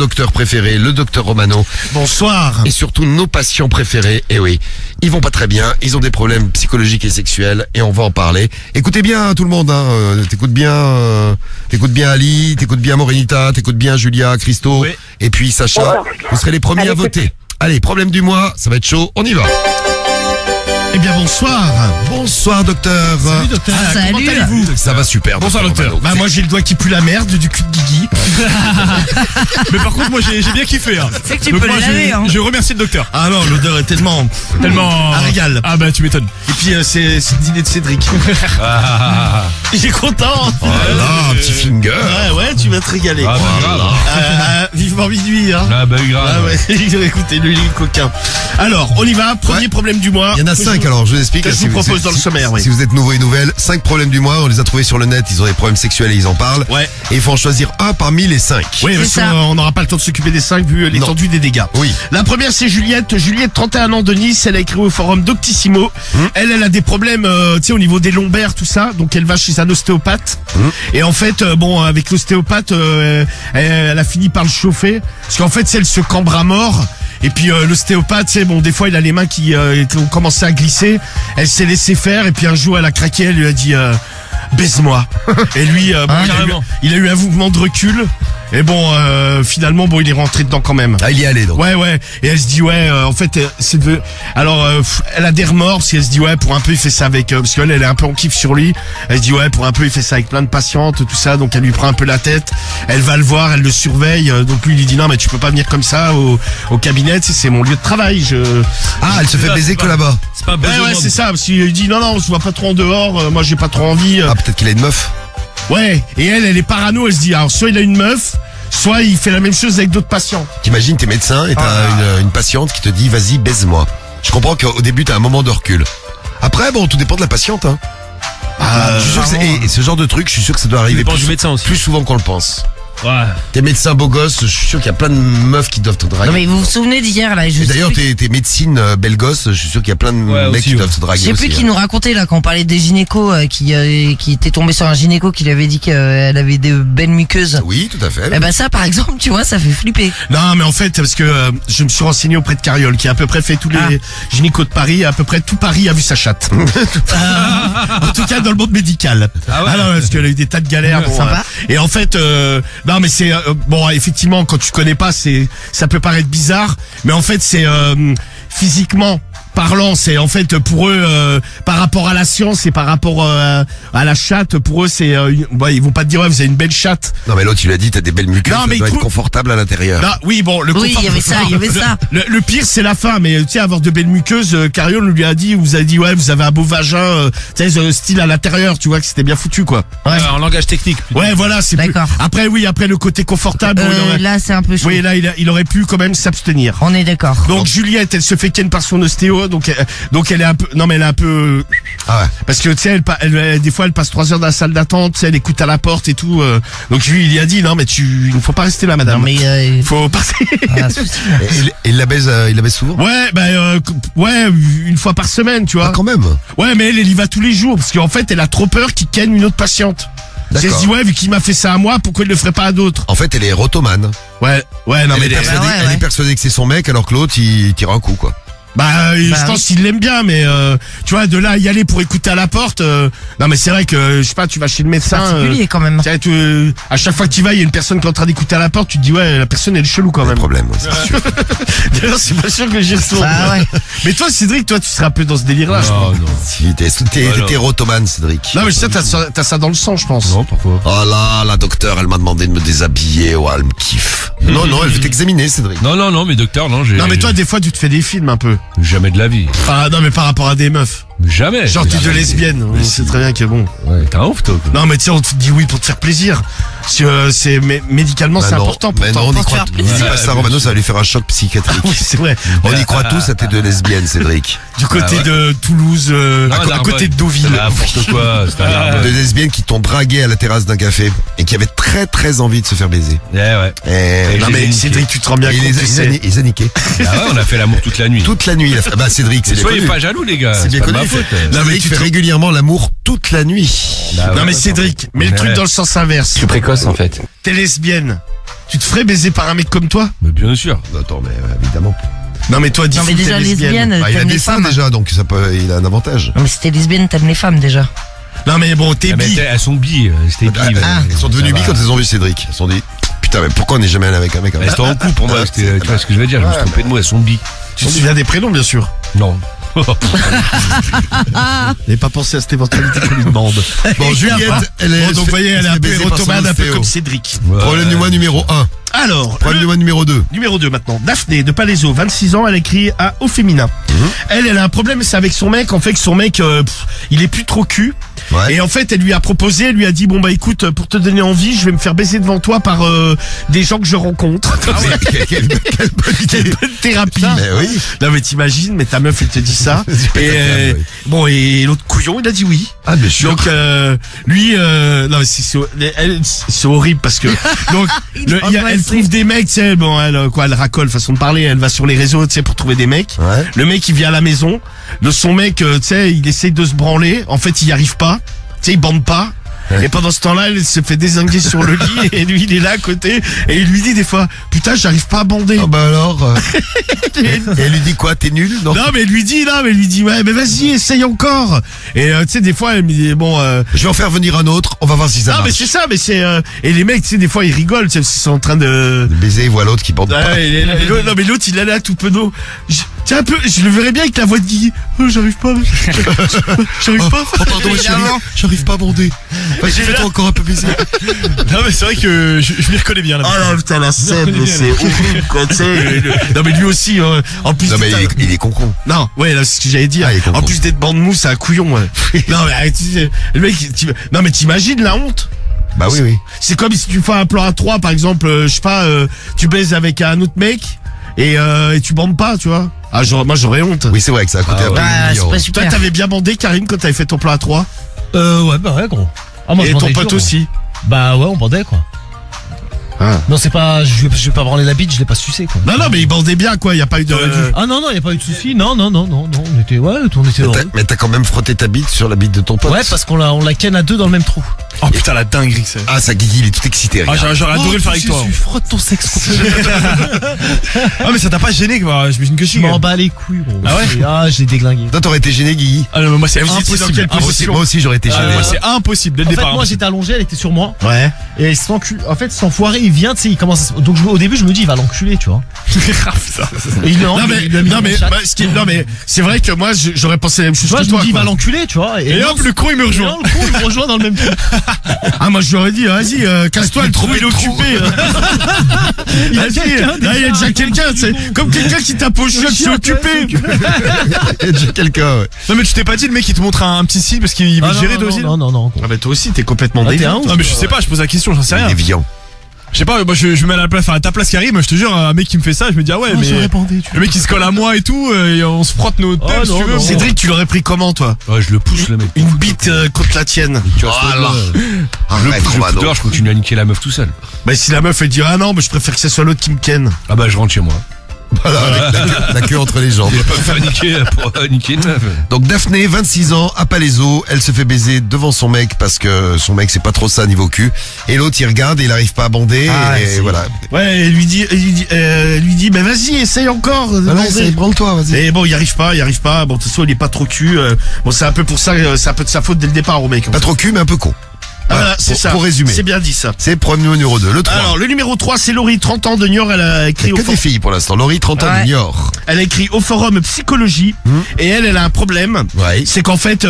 Docteur préféré, le docteur Romano. Bonsoir. Et surtout nos patients préférés. Et oui, ils vont pas très bien, ils ont des problèmes psychologiques et sexuels et on va en parler. Écoutez bien tout le monde, t'écoutes bien Ali, t'écoutes bien Morenita, t'écoutes bien Julia, Christo, Oui. Et puis Sacha. Vous serez les premiers à voter. Allez, problème du mois, ça va être chaud, on y va. Eh bien bonsoir. Bonsoir docteur. Salut docteur. Salut. Comment allez-vous? Ça va super. Bonsoir docteur. Romano. Bah moi j'ai le doigt qui pue la merde du cul de Guigui. Mais par contre moi j'ai bien kiffé hein. C'est que tu Donc peux moi, les laver hein. je remercie le docteur. Ah non, l'odeur est tellement un régal. Ah bah tu m'étonnes. Et puis c'est le dîner de Cédric. J'ai content. Oh là là, un petit finger. Ouais, tu vas te régaler. Ah bah grave. Vivement minuit hein. Ah bah grave. Ah ouais, écoutez, le lit coquin. Alors, on y va, premier Ouais. problème du mois. Il y en a 5 alors, je vous explique. Que je vous propose dans le sommaire, oui. Si vous êtes nouveau et nouvelle, 5 problèmes du mois, on les a trouvés sur le net, ils ont des problèmes sexuels et ils en parlent. Ouais. Et il faut en choisir un parmi les 5. Oui, parce ça. qu'on n'aura pas le temps de s'occuper des 5 vu l'étendue des dégâts. Oui. La première, c'est Juliette. Juliette, 31 ans de Nice. Elle a écrit au forum Doctissimo. Elle a des problèmes, tu sais, au niveau des lombaires, tout ça. Donc, elle va chez un ostéopathe. Et en fait, avec l'ostéopathe, elle a fini par le chauffer. Parce qu'en fait, elle se cambre à mort. Et puis l'ostéopathe, c'est des fois il a les mains qui ont commencé à glisser. Elle s'est laissée faire et puis un jour elle a craqué, elle lui a dit baise-moi. Et lui, carrément. il a eu un mouvement de recul. Et finalement, il est rentré dedans quand même. Ah, il y est allé donc. Ouais. Et elle se dit en fait, elle a des remords parce qu'elle se dit pour un peu il fait ça avec, parce qu'elle est un peu en kiff sur lui. Elle se dit pour un peu il fait ça avec plein de patientes, tout ça. Donc elle lui prend un peu la tête. Elle va le voir, elle le surveille. Donc lui il dit non mais tu peux pas venir comme ça au cabinet. C'est mon lieu de travail. Ah, elle se fait baiser que là-bas. C'est pas Ouais, c'est ça. Parce qu'il dit non, je vois pas trop en dehors. Moi j'ai pas trop envie. Ah, peut-être qu'il a une meuf. Ouais. Et elle est parano. Elle se dit alors soit il a une meuf, soit il fait la même chose avec d'autres patients. T'imagines, t'es médecin et t'as une patiente qui te dit vas-y, baise-moi. Je comprends qu'au début t'as un moment de recul. Après, tout dépend de la patiente. Hein. Je suis sûr que et ce genre de truc, je suis sûr que ça doit arriver dépend du médecin aussi. plus souvent qu'on le pense. Ouais. T'es médecin beau gosse, je suis sûr qu'il y a plein de meufs qui doivent te draguer. Non mais vous vous souvenez d'hier là, je Et sais d'ailleurs, plus, t'es médecine belle gosse, je suis sûr qu'il y a plein de Ouais, mecs aussi, qui ouais. doivent te draguer je sais plus aussi. qui hein. nous racontait là quand on parlait des gynécos qui était tombé sur un gynéco qui lui avait dit qu'elle avait des belles muqueuses. Oui, tout à fait. Eh ben ça par exemple, tu vois, ça fait flipper. Non, mais en fait, parce que je me suis renseigné auprès de Cariole, qui a à peu près fait tous les gynécos de Paris, à peu près tout Paris a vu sa chatte. En tout cas, dans le monde médical. Ah ouais. non, parce qu'elle a eu des tas de galères. Sympa. Et en fait, non, mais c'est effectivement, quand tu connais pas, ça peut paraître bizarre, mais en fait, c'est physiquement parlant, c'est en fait pour eux par rapport à la science et par rapport à la chatte, pour eux c'est ils vont pas te dire vous avez une belle chatte. Non, mais l'autre, tu l'as dit, t'as des belles muqueuses, Non, ça mais doit être écoute- confortable à l'intérieur. Non, oui, le Oui, confort- il y avait ça. Le pire c'est la fin, mais tu sais avoir de belles muqueuses, Cariole lui a dit, vous avez dit vous avez un beau vagin, tu sais style à l'intérieur, tu vois que c'était bien foutu quoi. Ouais, en langage technique. Ouais, voilà, c'est plus. D'accord. Après le côté confortable, Là c'est un peu chaud. oui, là il aurait pu quand même s'abstenir. On est d'accord. Donc Juliette, elle se fait ken par son ostéo, donc elle est un peu, non mais elle est un peu, Ah ouais. parce que tu sais, des fois elle passe 3 heures dans la salle d'attente, tu sais, elle écoute à la porte et tout. Donc lui il y a dit non mais il ne faut pas rester là madame. Non mais Faut passer. un souci. Et il la baise souvent? Ouais, une fois par semaine, tu Ah, vois. quand même. Ouais, mais elle y va tous les jours parce qu'en fait elle a trop peur qu'il ken une autre patiente. Elle se D'accord. dit vu qu'il m'a fait ça à moi, pourquoi il le ferait pas à d'autres? En fait, elle est rotomane. Ouais, non Elle mais est persuadée, ouais, elle ouais. est persuadée que c'est son mec, alors que l'autre, il tire un coup, quoi. je pense qu'il l'aime bien, mais tu vois, de là à y aller pour écouter à la porte, non mais c'est vrai que, je sais pas, tu vas chez le médecin, Particulier quand même. tiens, à chaque fois que tu vas, il y a une personne qui est en train d'écouter à la porte, tu te dis la personne elle est chelou quand Pas de même. problème, ouais, c'est sûr. D'ailleurs, c'est pas sûr que j'y retourne. Ah ouais. Mais toi, Cédric, tu serais un peu dans ce délire-là, je crois. Non. Si, t'es rotomane, Cédric. Non mais je sais, t'as ça dans le sang, je pense. Non, pourquoi? Oh là, la docteure, elle m'a demandé de me déshabiller, ouais, elle me kiffe. Non, elle veut t'examiner, Cédric. Non, mais docteur, non, Non mais toi, des fois, tu te fais des films un peu. jamais de la vie. Ah non mais par rapport à des meufs. Jamais. Genre t'es de lesbienne, on sait très bien que bon. Ouais, t'es un ouf, toi. Non mais tiens, on te dit oui pour te faire plaisir. Médicalement c'est Bah non, important mais pourtant. non, on y pour te croit. faire Dis plaisir. pas ça, Romano, ça va lui faire un choc psychiatrique. Oui, c'est vrai. On y croit tous, à tes deux lesbiennes, Cédric. Du côté ouais. de Toulouse, à côté de Deauville. N'importe quoi. C'est un arbre. Deux lesbiennes qui t'ont dragué à la terrasse d'un café et qui avaient très très envie de se faire baiser. Ouais. Et Non je les ai mais niqués. Cédric, tu te rends bien et compte que ils a niqué. Ah ouais, on a fait l'amour toute la nuit. Toute la nuit. Bah, Cédric, c'est Soyez connu. pas jaloux, les gars. C'est bien pas de connu. ma faute. Non, mais Cédric tu fait te- régulièrement l'amour toute la nuit. Non mais Cédric, mets le truc dans le sens inverse. Je suis précoce en fait. T'es lesbienne. Tu te ferais baiser par un mec comme toi? Mais bien sûr. Attends, mais évidemment. Non mais toi, dis Non mais que t'es déjà lesbienne, Bah, il a t'aimes des les seins femmes. déjà, donc il a un avantage. Non mais si t'es lesbienne, t'aimes les femmes déjà. Non mais bon, t'es Ah, mais bi. elles sont bi, c'était bi. Elles sont devenues bi quand elles ont vu Cédric. Elles se sont dit, putain, mais pourquoi on n'est jamais allé avec un mec comme Elles ça? étaient en couple pour moi, tu vois ce que je veux dire, je me suis trompé de mot, elles sont bi. Tu te souviens des prénoms bien sûr. Non. N'avez pas pensé à cette éventualité qu'on lui demande. Bon, Juliette, elle est. Bon, donc vous voyez, elle est un peu baisée par son érotomane, un peu ostéo. comme Cédric. Problème du mois numéro 1. Alors, Problème du mois numéro 2. numéro 2 maintenant. Daphné de Palaiso, 26 ans, elle écrit à Au Féminin. Elle a un problème, c'est avec son mec. En fait, que son mec, il est plus trop cul. Ouais. Et en fait, elle lui a proposé, elle lui a dit, bon bah écoute, pour te donner envie, je vais me faire baiser devant toi par des gens que je rencontre. Quelle bonne idée. Bonne thérapie. Mais oui. Non mais t'imagines, mais ta meuf elle te dit ça. pas Et grave, oui. bon, et l'autre couillon, il a dit oui. Ah, bien sûr. Donc lui, non mais c'est horrible parce que donc elle trouve des mecs, tu sais, bon elle racole façon de parler, elle va sur les réseaux, tu sais, pour trouver des mecs. Ouais. Le mec il vient à la maison, son mec, tu sais, il essaye de se branler, en fait il y arrive pas, tu sais, il bande pas. Ouais. Et pendant ce temps-là, elle se fait dézinguer sur le lit et lui il est là à côté et il lui dit des fois, putain j'arrive pas à bander. Ah bah alors. Et elle lui dit quoi? T'es nul? Non. Non mais elle lui dit ouais mais vas-y essaye encore. Et tu sais des fois elle me dit bon Je vais en faire venir un autre. On va voir si ça non mais marche. c'est ça, mais c'est et les mecs tu sais des fois ils rigolent, tu sais, ils sont en train de Le baiser, il voit l'autre qui porte pas. ouais, non mais l'autre il est là tout penaud. Tu sais un peu, je le verrais bien avec la voix de Guigui. Oh, j'arrive pas. J'arrive pas. Oh pardon chérie, j'arrive pas à bander. Vas-y, fais-toi encore un peu baiser. Non mais c'est vrai que je m'y reconnais bien là. Oh là putain la scène, mais c'est horrible quoi, tu sais. Non mais lui aussi, en plus. Non mais il est con. Non, ouais, là, c'est ce que j'allais dire. Ah, il est con, En con. plus d'être bande mou, c'est un couillon, ouais. Non, mais arrête, le mec, non, mais t'imagines la honte? Bah oui. C'est comme si tu fais un plan à 3, par exemple, je sais pas, tu baises avec un autre mec, et tu bandes pas, tu vois. Ah, moi, j'aurais honte. Oui, c'est vrai que ça a coûté un peu. Bah, une c'est million. pas Toi, super. t'avais bien bandé, Karine, quand t'avais fait ton plan à 3. Ouais, bah ouais, gros. Ah, moi, Et je ton bandais pote dur, aussi. gros. Bah ouais, on bandait, quoi. Ah. Non, c'est pas, je vais pas branler la bite, je l'ai pas sucé, quoi. Non, il bandait bien, quoi, y a pas eu de. Ah non, y a pas eu de souci. Non, on était heureux. Mais t'as quand même frotté ta bite sur la bite de ton pote. Ouais, parce qu'on la ken à deux dans le même trou. Oh putain la dinguerie que c'est. Ah, ça Guigui, il est tout excité. Ah regarde. j'aurais adoré le faire avec toi. Frotte ton sexe contre Ah mais ça t'a pas gêné quoi, j'imagine que Je si. m'en bats les couilles, gros. Ah ouais Ah, je l'ai déglingué. Toi, t'aurais été gêné, Guigui. Ah non mais moi c'est vous étiez dans impossible. quelle Impossible. Moi aussi, j'aurais été gêné. Moi c'est impossible dès le En fait, départ. moi j'étais allongé, elle était sur moi. Ouais. Et en fait, cet enfoiré, il vient, tu sais, il commence à donc au début, je me dis, il va l'enculer, tu vois. Et non, Non, il lui a mis non, dans mais, le chat. non, mais, c'est vrai que moi, j'aurais pensé la même chose Tu vois, que je me toi, dis, il quoi. va l'enculer, tu vois. Et non, hop le con il me et rejoint. non, le con, il me rejoint dans le même trou. Ah, moi, je lui aurais dit, vas-y, casse-toi, le trou, il est occupé. Il y a Vas-y, quelqu'un là, il y a déjà quelqu'un, c'est comme quelqu'un qui tape au chiotte, c'est occupé. Il y a déjà quelqu'un, ouais. Non mais tu t'es pas dit le mec il te montre un petit signe parce qu'il veut Ah, te gérer toi aussi. non. Ah, bah, toi aussi, t'es complètement Ah, t'es débile. un ouf. Non mais je sais pas, je pose la question, j'en sais rien. Il est viand. Je sais pas, moi je mets à la place, enfin à ta place Karim, je te jure, un mec qui me fait ça, je me dis ah ouais mais le mec il se colle à moi et tout, et on se frotte nos têtes si non, tu veux. non. Cédric, tu l'aurais pris comment, toi? Ouais je le pousse le mec. Une bite contre la tienne. Voilà. Je le Arrête, pousse, Romano. je continue à niquer la meuf tout seul. Bah, si la meuf, elle dit, ah non, mais je préfère que ce soit l'autre qui me ken. Ah bah je rentre chez moi. Voilà, avec la queue entre les jambes. Pas me faire niquer pour niquer une meuf. Donc Daphné, 26 ans, à Palaiso, elle se fait baiser devant son mec parce que son mec c'est pas trop ça niveau cul. Et l'autre il regarde et il arrive pas à bander Ah, et c'est- voilà. Ouais, elle lui dit, mais vas-y, essaye encore. de bander. branle-toi, vas-y. Et bon, il arrive pas. Bon, de toute façon, il est pas trop cul. Bon, c'est un peu pour ça, c'est un peu de sa faute dès le départ au mec. Pas trop cul mais un peu con. Ah, Voilà, voilà, c'est pour- ça. pour résumer. C'est bien dit ça. C'est problème numéro 2, le 3. Alors, le numéro 3, c'est Laurie, 30 ans de Niort. Elle a écrit que des filles pour l'instant. Laurie, 30 ans Ouais. de Niort. elle a écrit au forum psychologie. Et elle a un problème. Ouais. C'est qu'en fait,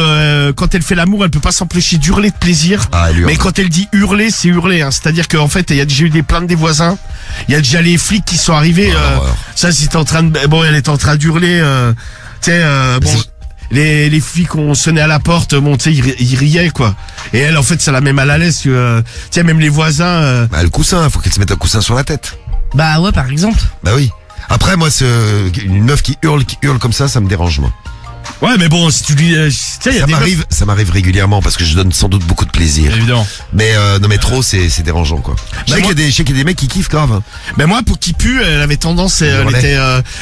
quand elle fait l'amour, elle peut pas s'empêcher d'hurler de plaisir. Ah, elle hurle. Mais quand elle dit hurler, c'est hurler. Hein. C'est-à-dire qu'en fait, il y a déjà eu des plaintes des voisins. Il y a déjà les flics qui sont arrivés. Oh, l'horreur. Ça, c'était en train de, bon, elle était en train d'hurler. Tu sais, bon. Les flics ont sonné à la porte, bon, tu sais, ils riaient, quoi. Et elle, en fait, ça la met mal à l'aise, que, tu sais, même les voisins, Bah, le coussin, faut qu'elle se mette un coussin sur la tête. Bah ouais, par exemple. Bah oui. Après, moi, une meuf qui hurle comme ça me dérange, moi. Ouais, mais bon, si tu dis, tu sais, il y a des Ça m'arrive régulièrement parce que je donne sans doute beaucoup de plaisir. Évidemment. Mais non, mais trop, c'est dérangeant, quoi. Je sais qu'il y a des mecs qui kiffent grave. Hein. Mais moi, pour qu'il pue, elle avait tendance, elle était,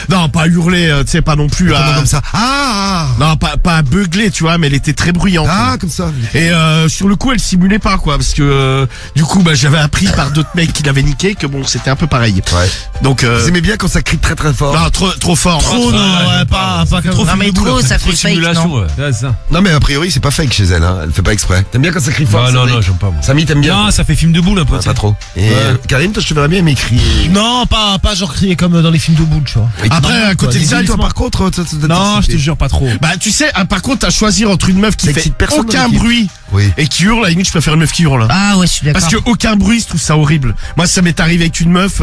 non, pas à hurler, tu sais, pas non plus à, comme ça. Ah. non, pas à beugler, tu vois, mais elle était très bruyante. Ah, comme ça. Et sur le coup, elle simulait pas, quoi, parce que du coup, bah, j'avais appris par d'autres mecs qui l'avaient niqué que bon, c'était un peu pareil. Ouais. Donc, vous aimez bien quand ça crie très très fort. non, trop fort. Trop, non, ouais, pas comme Non, mais trop, ça fait fake, non? Ouais, c'est ça. Non, mais a priori, c'est pas fake chez elle. Hein. Elle fait pas exprès. T'aimes bien quand ça crie fort? Non, j'aime pas moi. Samy, t'aimes bien? Non, ça fait film de boule un peu. Pas trop. Et Karim, toi, je te verrais bien m'écrire. Non, pas genre crier comme dans les films de boule, tu vois. Après, à côté de ça, toi, par contre, Non, je te jure pas trop. bah, tu sais, par contre, à choisir entre une meuf qui Ça fait excite personne dans aucun l'équipe. bruit Oui. et qui hurle, à la limite, je préfère une meuf qui hurle. Ah ouais, je suis d'accord. Parce que aucun bruit, je trouve ça horrible. Moi, ça m'est arrivé avec une meuf,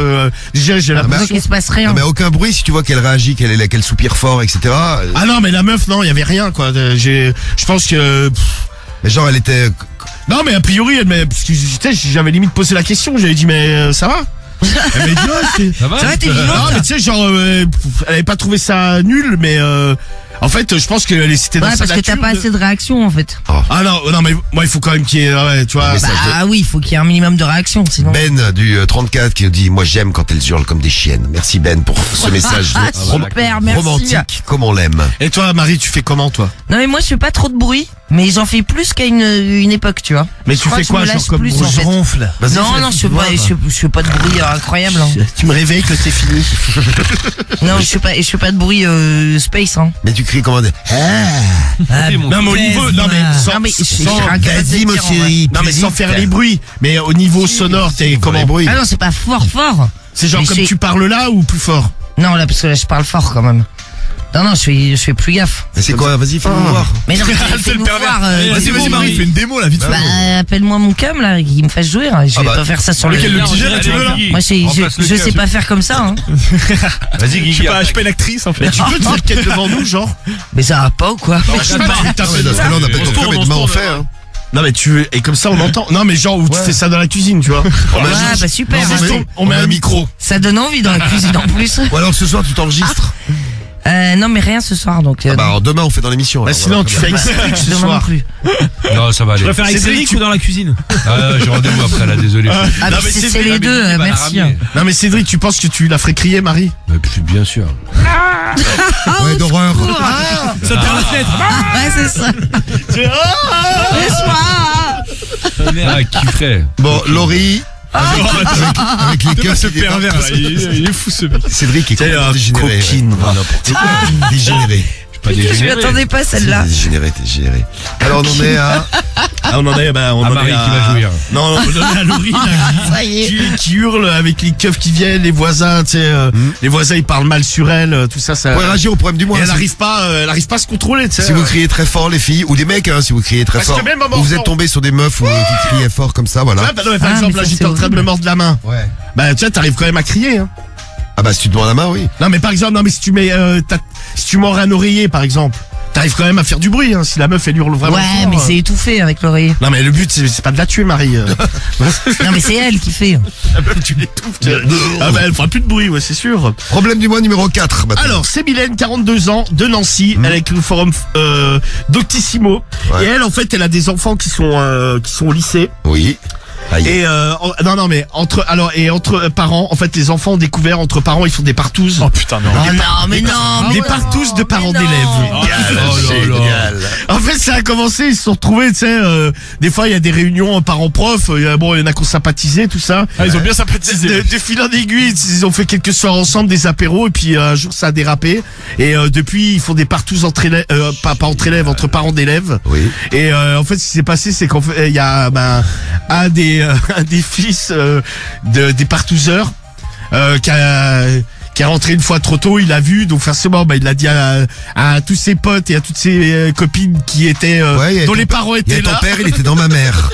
déjà, j'ai Parce l'impression. qu'il se passe rien. Non, mais aucun bruit si tu vois qu'elle réagit, qu'elle soupire fort, etc. Ah non, mais la meuf, non, il y avait rien, quoi. Je pense que, Mais genre, elle était. non, mais a priori, parce que, tu sais, j'avais limite posé la question, j'avais dit, mais ça va? Elle m'a dit, ouais, c'est... Ça va? Ça va, t'es Non, vivante? mais tu sais, genre, elle avait pas trouvé ça nul, mais en fait, je pense que c'était dans Ouais, sa parce que nature. t'as pas assez de réaction, en fait. Ah non, mais moi, il faut quand même qu'il y ait, ouais, tu vois. Mais ça, Bah oui, il faut qu'il y ait un minimum de réaction, sinon. Ben du 34 qui nous dit moi j'aime quand elles hurlent comme des chiennes. Merci Ben pour ce message Ah, super, merci. romantique comme on l'aime. Et toi, Marie, tu fais comment, toi? Non, mais moi, je fais pas trop de bruit, mais j'en fais plus qu'à une époque, tu vois. Mais Je tu crois fais que je me quoi, genre, lâche comme plus, bruit? en fait. Ronfle. Vas-y, Non, fais- je fais pas de bruit incroyable. Hein. Tu me réveilles que c'est fini. Non, je fais pas de bruit space. Hein. Mais tu cries comment Ah, Non, mais au niveau, non, mais non, mais je suis sans- incapable de vas-y, dire, mon en vrai. chéri. non, mais sans faire les bruits. Mais au niveau sonore, t'es comment? les bruits. Ah non, c'est pas fort. C'est genre Mais comme c'est- tu parles là ou plus fort? Non, là, parce que là, je parle fort quand même. Non, je fais plus gaffe. Mais c'est quoi? Vas-y, fais-nous voir. Mais non, mais C'est fais-nous le pervers. voir. Vas-y, Marie, fais une démo là, vite fait. Bah, appelle-moi mon cum là, qui me fasse jouer. Je vais bah, pas faire ça sur lequel, le. le petit jet, là, tu veux, là Moi, je sais pas faire comme ça. Hein. Vas-y, Je Guigui. suis pas une actrice en fait. Tu peux te faire quête devant nous, genre? Mais ça va pas ou quoi? Je sais pas, tu Ah ouais, t'appelles- parce que là, on appelle ton On se club et tourne, demain on on se fait. tourne. Hein. Non, mais et comme ça, on entend. Non, mais genre où tu fais ça dans la cuisine, tu vois. Ouais, bah super. Non, hein. mais on met un micro. Ça donne envie dans la cuisine en plus. Ou alors ce soir tu t'enregistres. Non, mais rien ce soir donc. Ah bah alors demain on fait dans l'émission. Bah alors, sinon, voilà. tu fais avec Cédric ce Demain non soir. plus. Non, ça va aller. Tu préfères avec Cédric, Cédric ou dans la cuisine? Ah, j'ai rendez-vous après là, désolé. Ah, Non, mais mais c'est c'est les deux, il va la merci. ramener. Non, mais Cédric, tu penses que tu la ferais crier, Marie? Mais bien sûr. Ouais, d'horreur. Ça par la fenêtre. Ouais, c'est ça. Laisse-moi. Ah, qui ferait? Bon, Laurie. Avec les keufs Ce qui pervers là, débarquent. il est fou ce mec. Cédric est complètement dégénéré. coquine, Ouais. Non, n'importe quoi. Dégénéré. Pas Je dégénéré. m'y attendais pas celle-là. T'es dégénéré. Alors on en est à. Ah, on en est, bah, on Ah, en Marie est à... qui va jouir. Non, on en est à Laurie, là, Ça y est. qui hurle avec les keufs qui viennent, les voisins, tu sais, les voisins ils parlent mal sur elle, tout ça, ça. Vous pouvez réagir au problème du mois. Et hein, elle arrive pas à se contrôler, tu sais. si vous criez très fort les filles ou des mecs hein, si vous criez très Parce fort que même un ou vous morceau- êtes tombé sur des meufs ou, qui criaient fort comme ça voilà. Ah, bah non, mais par Ah, exemple, mais là, ça, j'étais c'est en train de me horrible. mordre la main. Ouais. Bah, tu sais, t'arrives quand même à crier, hein. Ah bah si tu te mords la main oui. Non, mais par exemple, non, mais si tu mets, si tu mords un oreiller, par exemple, t'arrives quand même à faire du bruit, hein. Si la meuf, elle hurle vraiment Ouais, fort, mais c'est étouffé avec l'oreiller. Non, mais le but, c'est pas de la tuer, Marie. Non, mais c'est elle qui fait. La meuf, tu l'étouffes. Ah, bah, elle fera plus de bruit, ouais, c'est sûr. Problème du mois numéro 4 maintenant. Alors, c'est Mylène, 42 ans, de Nancy. Elle est avec le forum Doctissimo. Ouais. Et elle, en fait, elle a des enfants qui sont au lycée. Oui. Aïe. Et non, mais entre parents, en fait, les enfants ont découvert entre parents, ils font des partouzes. Oh putain, non. Oh non, mais non. Des mais partouzes non, de parents mais non. d'élèves. Génial. En fait, ça a commencé, ils se sont retrouvés, tu sais, des fois, il y a des réunions parents-prof, il y en a qui ont sympathisé, tout ça. Ah, ils ont bien sympathisé. De fil en aiguille, ils ont fait quelques soirs ensemble, des apéros, et puis un jour, ça a dérapé. Et depuis, ils font des partouzes entre élèves, pas entre élèves, entre parents d'élèves. Oui. Et en fait, ce qui s'est passé, c'est qu'en fait, il y a un des fils des partouzeurs qui est rentré une fois trop tôt, il a vu, donc forcément, il l'a dit à tous ses potes et à toutes ses copines qui étaient, Ouais, il y a dont ton les parents Il y étaient a ton là. père, il était dans ma mère.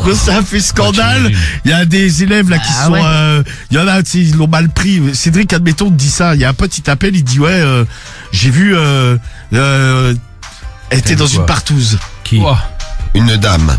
Donc ça a fait scandale. Il y a des élèves là qui Ah sont, ouais. il y en a, tu sais, ils l'ont mal pris. Cédric, admettons, te dit ça. Il y a un pote, il t'appelle, il dit ouais, j'ai vu, elle était dans quoi une partouze. Qui? Ouah. Une dame.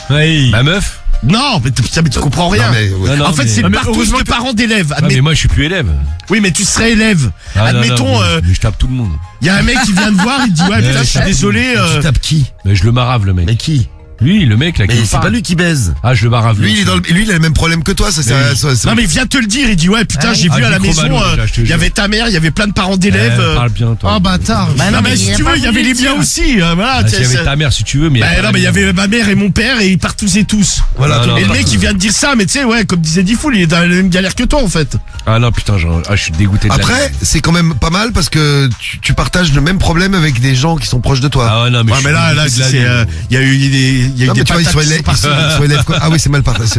Ouais. Ma meuf? Non, mais tu comprends rien. Non, mais, ouais. Non, En fait, mais- c'est Non, mais partouze heureusement de que- parents d'élèves. Ah, mais moi, je suis plus élève. Oui, mais tu serais élève. Ah, non, Admettons, non, mais je tape tout le monde. il y a un mec qui vient te voir, il te dit ouais putain, je suis désolé. Tu tapes qui? Mais je le marave, le mec. Mais qui? Lui, le mec, là, qui Mais me c'est parle. pas lui qui baise. Ah, je le marave. Lui, il a le même problème que toi, ça, c'est, Non mais il vient te le dire, il dit ouais putain, j'ai Ah, vu à la micro maison, ballon, déjà, je te il y jure. avait ta mère, il y avait plein de parents d'élèves. Parle bien, toi. Oh bâtard. Bah non non, mais mais si il a tu pas veux, il y voulu avait les le miens dire. aussi, voilà. Ah, s'il y avait ta mère, si tu veux, mais. Bah non mais il y avait ma mère et mon père et ils partouzaient tous. Voilà, Non, non, Et le non, mec il vient te dire ça, mais tu sais ouais, comme disait Diffoul, il est dans la même galère que toi en fait. Ah non, putain, je suis dégoûté de la Après, c'est quand même pas mal parce que tu partages le même problème avec des gens qui sont proches de toi. Ah ouais, non, mais Ouais je mais suis là dégoûté de la c'est vie. il y a eu des Non, mais tu vois, ils patates sont qui élèves, sont parties. ils sont élèves quoi. Ah oui, c'est mal partagé.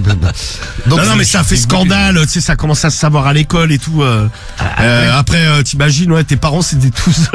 Donc, Non mais ça fait scandale, tu sais ça commence à se savoir à l'école et tout. Après t'imagines ouais tes parents c'est des tous.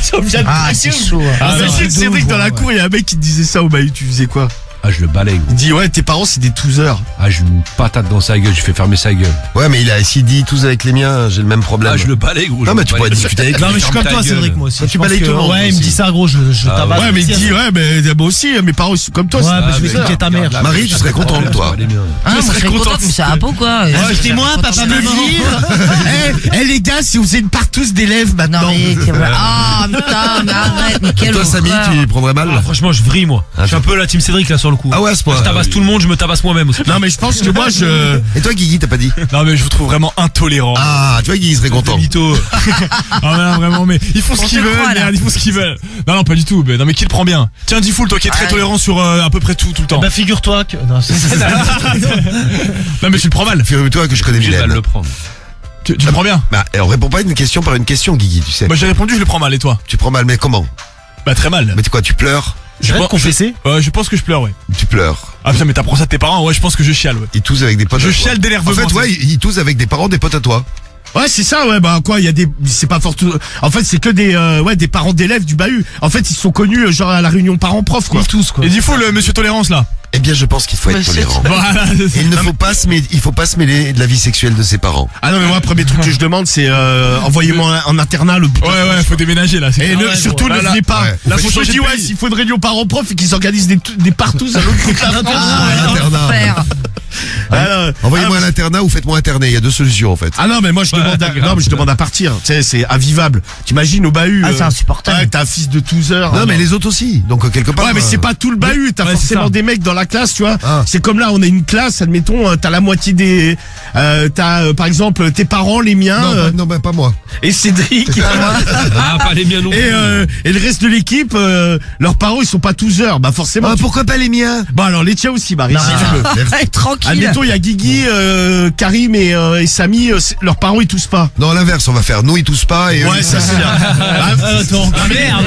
Ça vient de Ah, c'est chaud. Imagine Cédric dans la cour, il y a un mec qui te disait ça au bahut, tu faisais quoi? Ah, je le balaye, gros. Il dit ouais tes parents c'est des touseurs. Ah, je lui patate dans sa gueule, je fais fermer sa gueule. Ouais, mais s'il dit tous avec les miens, j'ai le même problème. Ah, je le balaye, gros. Non, je mais le tu balaye. pourrais discuter avec lui. Non mais je suis comme Ferme toi ta Cédric gueule. moi aussi. Toi, tu Je pense balayes que- tout le monde Ouais il me aussi. dit ça gros, je Ah, tabasse. Ouais mais il dit ouais mais moi aussi mes parents ils sont comme toi. Ouais, c'est- bah, je vais bizarre. niquer ta mère. Marie, tu serais contente, toi. Elle est bien. Ah, moi, je serais contente. contente, mais c'est un pot, quoi. Achetez-moi papa maman. Eh les gars si vous faisez une partouze d'élèves Non, maintenant. mais, ah, putain, mais arrête, mais quel Toi, Samy, horreur. tu prendrais mal? Ah, franchement je vrille moi. Je suis un peu la team Cédric là sur le coup. Ah ouais, à ce point. Je tabasse tout le monde, je me tabasse moi-même aussi. Non mais je pense que moi je Et toi, Guigui, t'as pas dit? Non, mais je vous trouve vraiment intolérant. Ah, tu vois, Guigui serait content. Des mythos. Ah mais non, vraiment, mais ils font ce On qu'ils te veulent, croit, là. merde, ils font ce qu'ils veulent. Non, non, pas du tout. Mais, non, mais qui le prend bien? Tiens, Diffoul, toi qui es très Ouais. tolérant sur à peu près tout le temps. Bah figure-toi que. Non, Non, mais tu le prends mal. Figure-toi que je connais J'ai mal Mylène. le prendre. Tu le prends bien. Bah, on répond pas une question par une question, Guigui, tu sais. Moi, j'ai répondu, je le prends mal, et toi? Tu prends mal, mais comment? Bah, très mal. Mais tu quoi, tu pleures? Je vais te confesser. Je pense que je pleure, ouais. Tu pleures. Ah putain, mais t'apprends ça de tes parents? Ouais, je pense que je chiale, ouais. Ils toussent avec des potes à Je toi. chiale d'énervement. En fait, ouais, ils toussent avec des parents, des potes à toi. Ouais, c'est ça, ouais, bah quoi, il y a des, c'est pas fort tout. En fait, c'est que des parents d'élèves du bahut. En fait, ils sont connus genre à la réunion parents-prof, quoi. Ils tous quoi. Et Diffoul, monsieur Tolérance, là. Eh bien, je pense qu'il faut être tolérant. Voilà. Et il faut pas se mêler de la vie sexuelle de ses parents. Ah non, mais moi, premier truc que je demande, c'est envoyez-moi en internat le. Ouais, faut déménager, là. Et ouais, surtout, là, ne là, venez pas. ouais. Là, Faut faut changer dire, de ouais, pays. s'il faut une réunion parents-prof et qu'ils organisent des partous à l'autre bout de la France. L'enfer. Envoyez-moi à l'internat ou faites-moi interner. Il y a deux solutions, en fait. Ah non, mais moi, je demande non, mais je demande à partir. Tu sais, c'est invivable. T'imagines au bahut. Ah, c'est insupportable. Ouais, t'as un fils de 12 heures. Non, mais les autres aussi. Donc, quelque part. Ouais, mais c'est pas tout le bahut, t'as Ouais, c'est forcément ça. des mecs dans la classe, tu vois. Ah. C'est comme là, on a une classe, admettons, t'as la moitié des, par exemple, tes parents, les miens, Non, bah, pas moi. et Cédric, Ah, pas les miens non plus. et le reste de l'équipe, leurs parents, ils sont pas tous heures, bah forcément. Pourquoi pas les miens? Bon alors les tiens aussi, Marie. Non, si tu veux. mais tranquille. Admettons, il y a Guigui, Karim et Samy, leurs parents, ils toussent pas. Non, l'inverse, on va faire. Nous, ils toussent pas et eux, Ouais, ils ça c'est bien. Attends. Merde.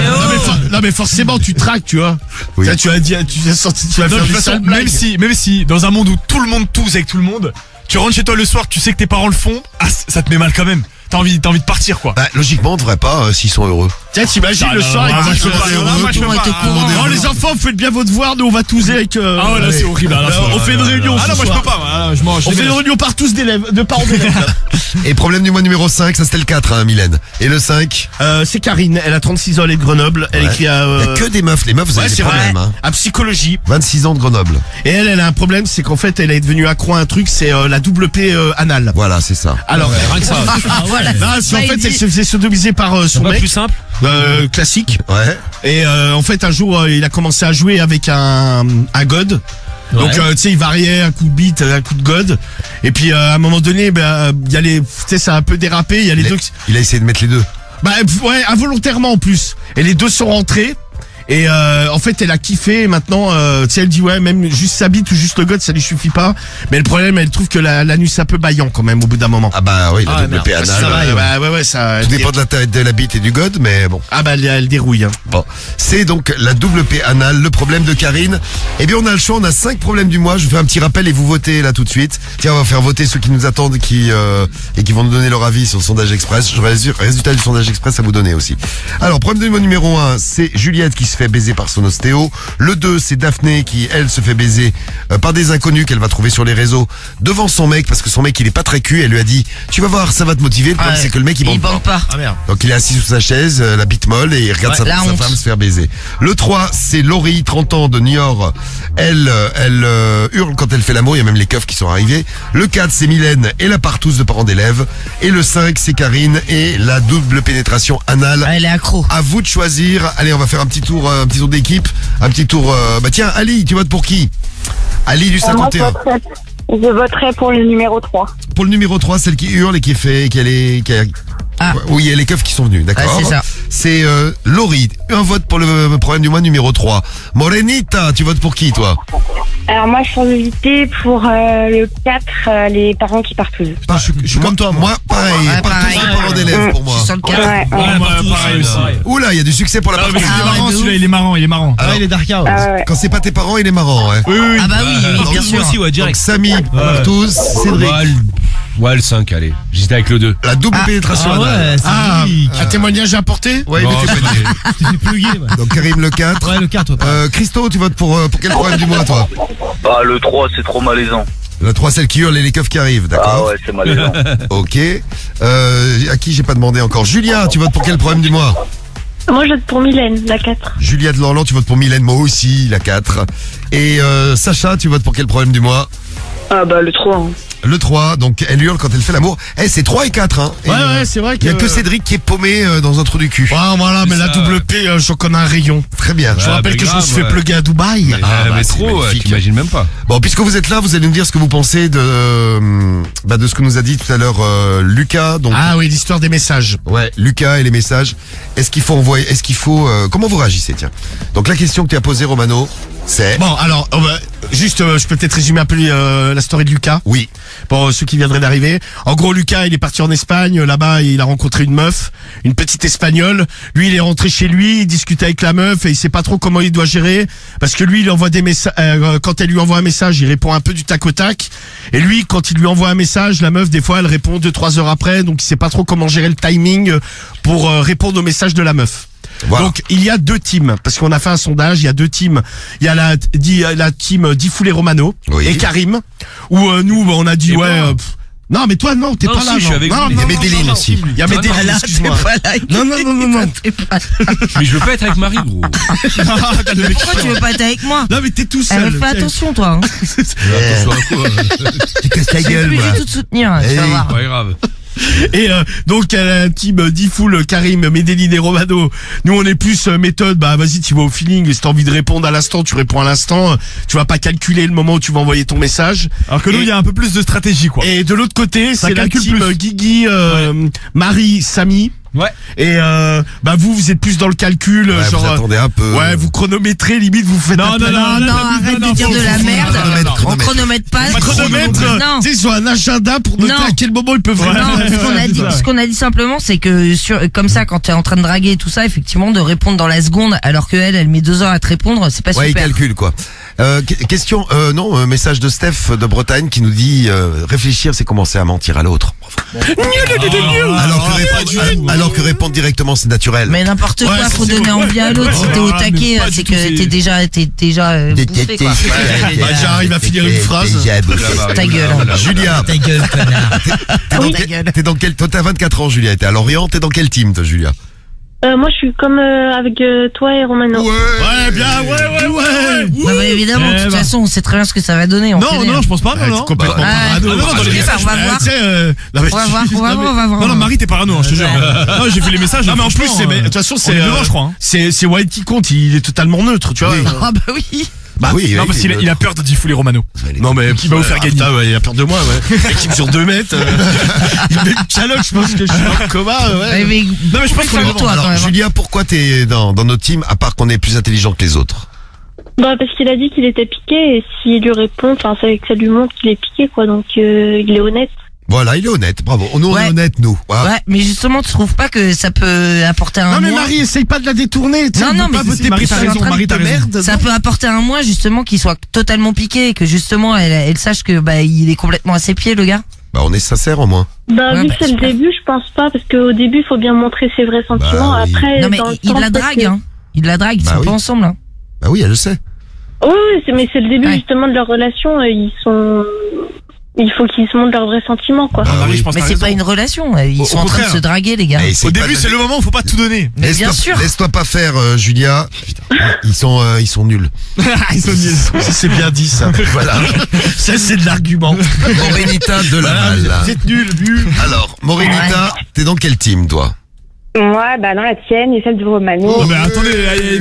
Non mais forcément tu traques, tu vois. Oui. Tu as dit, tu as sorti, tu vas Non, faire de des toute façon, sales blagues. même si, dans un monde où tout le monde tousse avec tout le monde, tu rentres chez toi le soir, tu sais que tes parents le font, ah, ça te met mal quand même. T'as envie de partir, quoi. Bah, logiquement, on devrait pas s'ils sont heureux. Tiens, t'imagines Ah, le non, soir, non, ils moi, disent, je peux pas, moi, je peux Tout le monde pas. était courant. non les enfants, faites bien votre devoir, nous on va touser avec. Ah ouais, là, c'est horrible. Là, on fait une réunion. Ah ce non, moi, je soir. peux pas. Voilà, je mange. On fait une réunion par tous d'élèves, de parents d'élèves. Et problème du mois numéro 5, ça c'était le 4, hein, Mylène. Et le 5, C'est Karine, elle a 36 ans, elle est de Grenoble, elle Ouais. écrit à. il y a que des meufs. Les meufs, vous Ouais, avez des c'est vrai. problèmes, hein. À psychologie. 26 ans de Grenoble. Et elle a un problème, c'est qu'en fait, elle est devenue accro à un truc, c'est la double P anale. Voilà, c'est ça. Alors, Rien que ça. Ah, voilà. non, parce qu'en Bah, fait, il elle dit- se faisait sodomiser par son Pas mec, plus simple. classique. Ouais. Et en fait, un jour, il a commencé à jouer avec un god. Donc, Ouais. tu sais, il variait un coup de bite, un coup de god. Et puis, à un moment donné, il y a les, tu sais, ça a un peu dérapé. Il y a les deux. Il a essayé de mettre les deux. Bah, ouais, involontairement en plus. Et les deux sont rentrés. Et en fait, elle a kiffé. Et maintenant, tu sais, elle dit ouais, même juste sa bite ou juste le god, ça lui suffit pas. Mais le problème, elle trouve que l'anus c'est un peu baillant quand même au bout d'un moment. Ah bah oui, la Ah, double merde. P Ça anale. va, ouais, ça. Tout dépend de la taille de la bite et du god, mais bon. Ah bah, elle dérouille. Hein. Bon, c'est donc la double P anale, le problème de Karine. Eh bien, on a le choix, on a 5 problèmes du mois. Je vous fais un petit rappel et vous votez là tout de suite. Tiens, on va faire voter ceux qui nous attendent et qui vont nous donner leur avis sur le sondage express. J'aurai le résultat du sondage express à vous donner aussi. Alors, problème du mois numéro 1, c'est Juliette qui se fait fait baiser par son ostéo. Le 2, c'est Daphné qui, elle, se fait baiser par des inconnus qu'elle va trouver sur les réseaux devant son mec, parce que son mec, il est pas très cul. Elle lui a dit, tu vas voir, ça va te motiver. Le problème, c'est que le mec, il bande pas. Ah merde. Donc il est assis sous sa chaise, la bite molle, et il regarde sa femme se faire baiser. Le 3, c'est Laurie, 30 ans, de Niort. Elle hurle quand elle fait l'amour, il y a même les keufs qui sont arrivés. Le 4, c'est Mylène et la partouze de parents d'élèves. Et le 5, c'est Karine et la double pénétration anale. Elle est accro. À vous de choisir. Allez, on va faire un petit tour d'équipe. Un petit tour, tiens, Ali, tu votes pour qui? Ali du 51. Je voterai pour le numéro 3. Pour le numéro 3, celle qui hurle et qui oui, il y a les keufs qui sont venus, d'accord. Ouais, c'est ça. C'est Laurie. Un vote pour le problème du mois numéro 3. Morenita, tu votes pour qui, toi? Alors moi, je suis invitée pour le 4, les parents qui partent tous. Je suis comme toi, moi, pareil. Ouais, pareil. Partouze de parents d'élèves pour moi. Je suis sur le 4. Ouais. Pareil aussi. Oula, il y a du succès pour la partouze. Il est ouais, marrant de celui-là, ouf. il est marrant. Ah, il est Darka, ouais. Quand c'est pas tes parents, il est marrant, ouais. Oui. Ah bah oui, bien sûr. aussi, ouais, Donc direct. Samy, partouze, Cédric. Ouais, le 5, allez. J'étais avec le 2. La double pénétration Ah anale. ouais, c'est Nick. Un témoignage à apporter? Ouais, Bon, mais t'es pas dit. Tu t'es plugué, ouais. Donc Karim le 4. Ouais, le 4, toi. Christo, tu votes pour quel problème du mois, toi? Ah, le 3, c'est trop malaisant. Le 3, celle qui hurle et les keufs qui arrivent, Ah d'accord? ouais, c'est malaisant. Ok. À qui j'ai pas demandé encore? Julia, tu votes pour quel problème du mois? Moi, je vote pour Mylène, la 4. Julia de Lorland, tu votes pour Mylène, moi aussi, la 4. Et Sacha, tu votes pour quel problème du mois? Ah bah le 3. Le 3, donc elle hurle quand elle fait l'amour. C'est 3 et 4, hein. Et, Ouais, c'est vrai il y a que Cédric qui est paumé dans un trou du cul. Ouais, voilà, mais C'est la ça, double P, j'en connais un rayon. Très bien. Je vous rappelle mais que je me grave, suis fait ouais. plugger à Dubaï. Mais c'est trop, magnifique. t'imagines même pas. Bon, puisque vous êtes là, vous allez nous dire ce que vous pensez de ce que nous a dit tout à l'heure Lucas. Donc, Ah oui, l'histoire des messages. ouais, Lucas et les messages. Comment vous réagissez, tiens? Donc la question que tu as posée, Romano, c'est... Bon, alors, je peux peut-être résumer un peu la story de Lucas. Oui. Pour ceux qui viendraient d'arriver. En gros, Lucas, il est parti en Espagne. Là-bas, il a rencontré une meuf, une petite espagnole. Lui, il est rentré chez lui, il discute avec la meuf et il sait pas trop comment il doit gérer. Parce que lui, il envoie des messages, quand elle lui envoie un message, il répond un peu du tac au tac. Et lui, quand il lui envoie un message, la meuf, des fois, elle répond 2-3 heures après. Donc, il sait pas trop comment gérer le timing pour répondre au message de la meuf. Voilà. Donc il y a deux teams parce qu'on a fait un sondage. Il y a deux teams. Il y a la team Diffoulé Romano Oui. et Karim. Où nous on a dit Et ouais. moi. Non mais toi non t'es Non, pas si, là. je suis avec non, vous, les non, gars. non, Medellin non, aussi. Il y a Toi, Medellin. non, Là, t'es Excuse-moi. pas là. Non. T'es pas là. Mais je veux pas être avec Marie, gros. Pourquoi tu veux pas être avec moi? Non mais t'es tout seul. Fais attention, toi. Hein. Attention à quoi. Tu casses ta Je vais gueule, plus moi. du tout te soutenir. Tu vas Hey. voir. Pas grave. Et donc il y a la team Diffoul, Karim, Medellin et Romano. Nous on est plus méthode. Bah vas-y tu vas au feeling. Si t'as envie de répondre à l'instant, tu réponds à l'instant. Tu vas pas calculer le moment où tu vas envoyer ton message. Alors que nous, il y a un peu plus de stratégie, quoi. Et de l'autre côté, Ça c'est la calcule team plus. Guigui, Marie, Samy. Ouais. Et bah vous êtes plus dans le calcul, Ouais, genre vous attendez un peu. ouais, vous chronométrez, limite vous faites un Non, planning. Arrête de dire de la merde. Chronomètre. On chronomètre pas. Chronomètre, Non. tu sais, ils ont un agenda pour noter Non. à quel moment ils peuvent Non, répondre. ce qu'on a dit simplement, c'est que comme ça, quand t'es en train de draguer et tout ça, effectivement, de répondre dans la seconde, alors que elle met 2 heures à te répondre, c'est pas Ouais, il super. calcule, quoi. Question, message de Steph de Bretagne qui nous dit réfléchir, c'est commencer à mentir à l'autre. Alors que répondre directement, c'est naturel. Mais n'importe quoi, Ouais, faut c'est donner bon. envie à l'autre. Si t'es au Ouais, taquet, mais pas c'est du tout, que t'es déjà bouffé, quoi. Bah, j'arrive à finir une phrase. Ta gueule. Julia, Ta gueule, connard. t'es Ta gueule. t'es dans quel, toi t'as 24 ans, Julia, t'es à Lorient, t'es dans quel team, toi, Julia? Moi, je suis comme avec toi et Romano. Ouais, bien, ouais. Non, mais évidemment, de toute façon, on sait très bien ce que ça va donner. on Non, connaît, non, hein. je pense pas, non, Ouais, non. t'es complètement Ah, parano. non, non, dans les ça, on va voir. Tu sais, non, mais- On va voir, on va voir. Non, non, Marie, t'es parano, hein, je te jure. Non, j'ai vu les messages. Non mais en plus franchement, c'est mais de toute façon c'est on est devant, je crois, hein. c'est White qui compte, il est totalement neutre, tu vois. Oui. Ah bah oui. Bah oui, Non, parce qu'il a peur de Diffoul et Romano. Non mais Qui va vous faire gagner. putain, ouais, il a peur de moi, ouais. Mec, il mesure 2 mètres. Il met une calotte, je pense que je suis en coma, ouais. Mais Non, mais je pense qu'on est toi quand Alors, même. Julia, pourquoi t'es dans notre team, à part qu'on est plus intelligent que les autres? Bah parce qu'il a dit qu'il était piqué et s'il lui répond, enfin c'est que ça lui montre qu'il est piqué quoi, donc il est honnête. Voilà, il est honnête, bravo. Nous, on Ouais. est honnête, nous. Voilà. Ouais, mais justement, tu trouves pas que ça peut apporter un Non mais moins Marie, essaye pas de la détourner, tu sais, Non, on non, peut pas mais voter Marie, pour t'as ça, raison, en train Marie, de t'as raison. merde. Ça peut apporter un moins justement qu'il soit totalement piqué et que justement elle sache que bah il est complètement à ses pieds le gars. Bah, on est sincère, au moins. Bah Ouais, vu bah, que c'est le super. début, je pense pas parce qu'au début il faut bien montrer ses vrais sentiments. Bah, oui. Après Non mais dans le il temps, la peut-être drague que- hein. Il la drague, ils Bah sont oui. pas ensemble. Hein. Bah oui, elle le sait. Oui, mais c'est le début Ouais. justement de leur relation. Il faut qu'ils se montrent leurs vrais sentiments, quoi. Ah Marie, oui. je pense Mais que c'est t'as pas raison. une relation. Ils Au sont en train de contraire. se draguer, les gars. Eh, c'est Au pas début, de- c'est le moment où faut pas tout donner. Mais bien Laisse-toi- sûr. Laisse-toi pas faire, Julia. Ils sont nuls. Ils sont nuls. Ça, c'est bien dit, ça. Voilà. Ça, c'est de l'argument. Morenita de Laval. Vous êtes nuls, bu. Alors, Morenita, t'es dans quel team, toi? Moi, bah, dans la tienne et celle de Romano. Non mais attendez,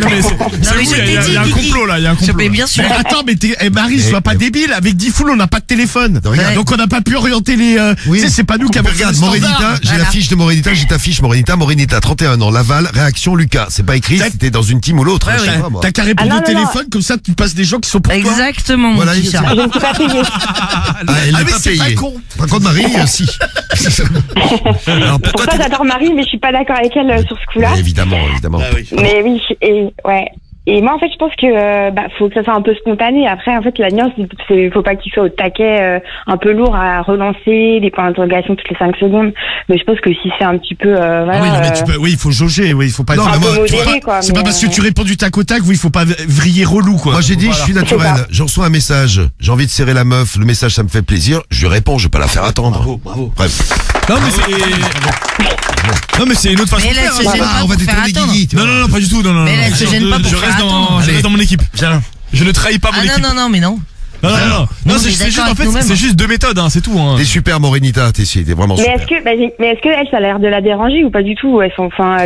non mais c'est mais vous, je il y a t'ai un dit, complot là, il y a un complot. Mais là. bien sûr. Mais attends, mais Marie, sois pas débile. Avec Diffoul, on n'a pas de téléphone. Regarde. Donc on n'a pas pu orienter les. Oui. Tu sais, c'est pas nous qui avons fait Regarde, le standard. Morenita, j'ai Voilà. la fiche de Morenita, j'ai ta fiche Morenita, 31 ans, Laval, réaction Lucas. C'est pas écrit si t'es dans une team ou l'autre, Ouais, je sais ouais. pas, moi. T'as qu'à répondre Ah, non, au non, téléphone, comme ça tu passes des gens qui sont pour toi. Exactement, Voilà, mon il- t-shirt. Je ne suis pas payée. Ah, elle Ah, n'est mais pas c'est payée. pas con. Par contre, Marie, si. Alors, pourquoi Pourtant, j'adore Marie, mais je suis pas d'accord avec elle sur ce coup-là. Évidemment. Mais oui, et ouais. Et moi, en fait, je pense que faut que ça soit un peu spontané. Après, en fait, la nuance, faut pas qu'il soit au taquet, un peu lourd à relancer, des points d'interrogation toutes les 5 secondes. Mais je pense que si c'est un petit peu, voilà. Ah oui, non, mais tu peux, oui, il faut jauger, oui, il faut pas Non, être mais moi, un peu tu vois modéré, pas- quoi. C'est pas mais, parce que tu réponds du tac au tac, oui, il faut pas vriller relou, quoi. Moi, j'ai dit, je suis naturel. C'est ça. Je reçois un message. J'ai envie de serrer la meuf. Le message, ça me fait plaisir. Je lui réponds. Je vais pas la faire attendre. Bravo. Bref. Non mais c'est non mais c'est une autre façon Mais de elle, faire. elle se hein. gêne Ah, pas on va pour faire détourner attendre. Guigui, tu vois. Non, pas du tout, non. Mais elle se gêne pas pour je faire reste attendre. je reste dans mon équipe. Viens. Je ne trahis pas mon Ah équipe. non, mais non. Non, Nous, on c'est est juste, d'accord en fait, avec nous-mêmes. c'est juste deux méthodes, hein, c'est tout. Hein. T'es super, Morenita. T'es vraiment Mais super. est-ce que elle, ça a l'air de la déranger ou pas du tout? Elle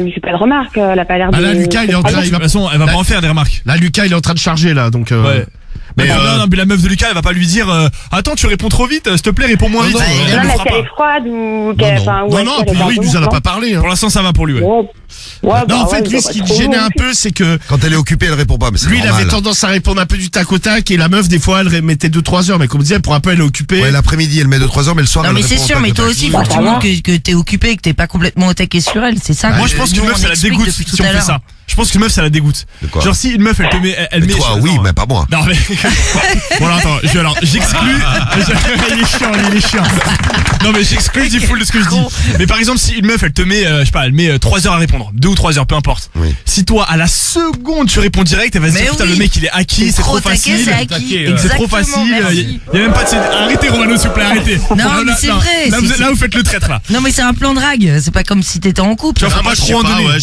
lui fait pas de remarques, elle a pas l'air de. Ah là, Lucas, il est en De train, il toute va, façon, elle va pas en faire des remarques. là, Lucas, il est en train de charger, là, donc, Ouais. Mais, non, mais la meuf de Lucas, elle va pas lui dire attends, tu réponds trop vite, s'il te plaît, réponds moins Non, vite. non, Elle Non, le mais fera est-ce qu'elle est pas. froide ou Non, qu'elle, non. enfin, non, non, a priori, il nous en a pas parlé, hein. Pour l'instant, ça va pour lui. Ouais. Non, en fait, lui, ce qui le gênait un peu, c'est que Quand elle est occupée, elle répond pas. Mais c'est lui, il normal. avait tendance à répondre un peu du tac au tac, et la meuf, des fois, elle mettait 2-3 heures, mais comme on disait, pour un peu, elle est occupée. Ouais, l'après-midi, elle met 2-3 heures, mais le soir, Non, elle mais c'est répond sûr, au mais tac toi au tac. aussi, il faut que tu montres que t'es occupé et que t'es pas complètement au taquet sur elle. C'est ça. Moi, je pense qu'une nous, meuf, on ça la explique dégoûte depuis tout si on à fait l'heure. ça. Je pense qu'une meuf, ça la dégoûte. De quoi Genre, si une meuf, elle te met, elle Mais met. toi, oui, non, mais pas moi. Non, mais. Bon, alors, attends, j'exclus. il est chiant. Non, mais j'exclus Diffoul de ce que je dis. Mais par exemple, si une meuf, elle te met, je sais pas, elle met 3 heures à répondre. 2 ou 3 heures, peu importe. Oui. Si toi, à la seconde, tu réponds direct, elle va se Mais dire, putain, oui. le mec, il est acquis, c'est trop taquet, facile. c'est acquis. C'est trop Exactement, facile. merci. Il y a même pas de. Arrêtez, Romano, s'il vous plaît, arrêtez. Non, mais c'est vrai, Là, vous faites le traître, là. Non, mais c'est un plan de drague. C'est pas comme si t'étais en couple. Tu vois, faut Ah, moi, pas je trop sais en pas, donner. ouais,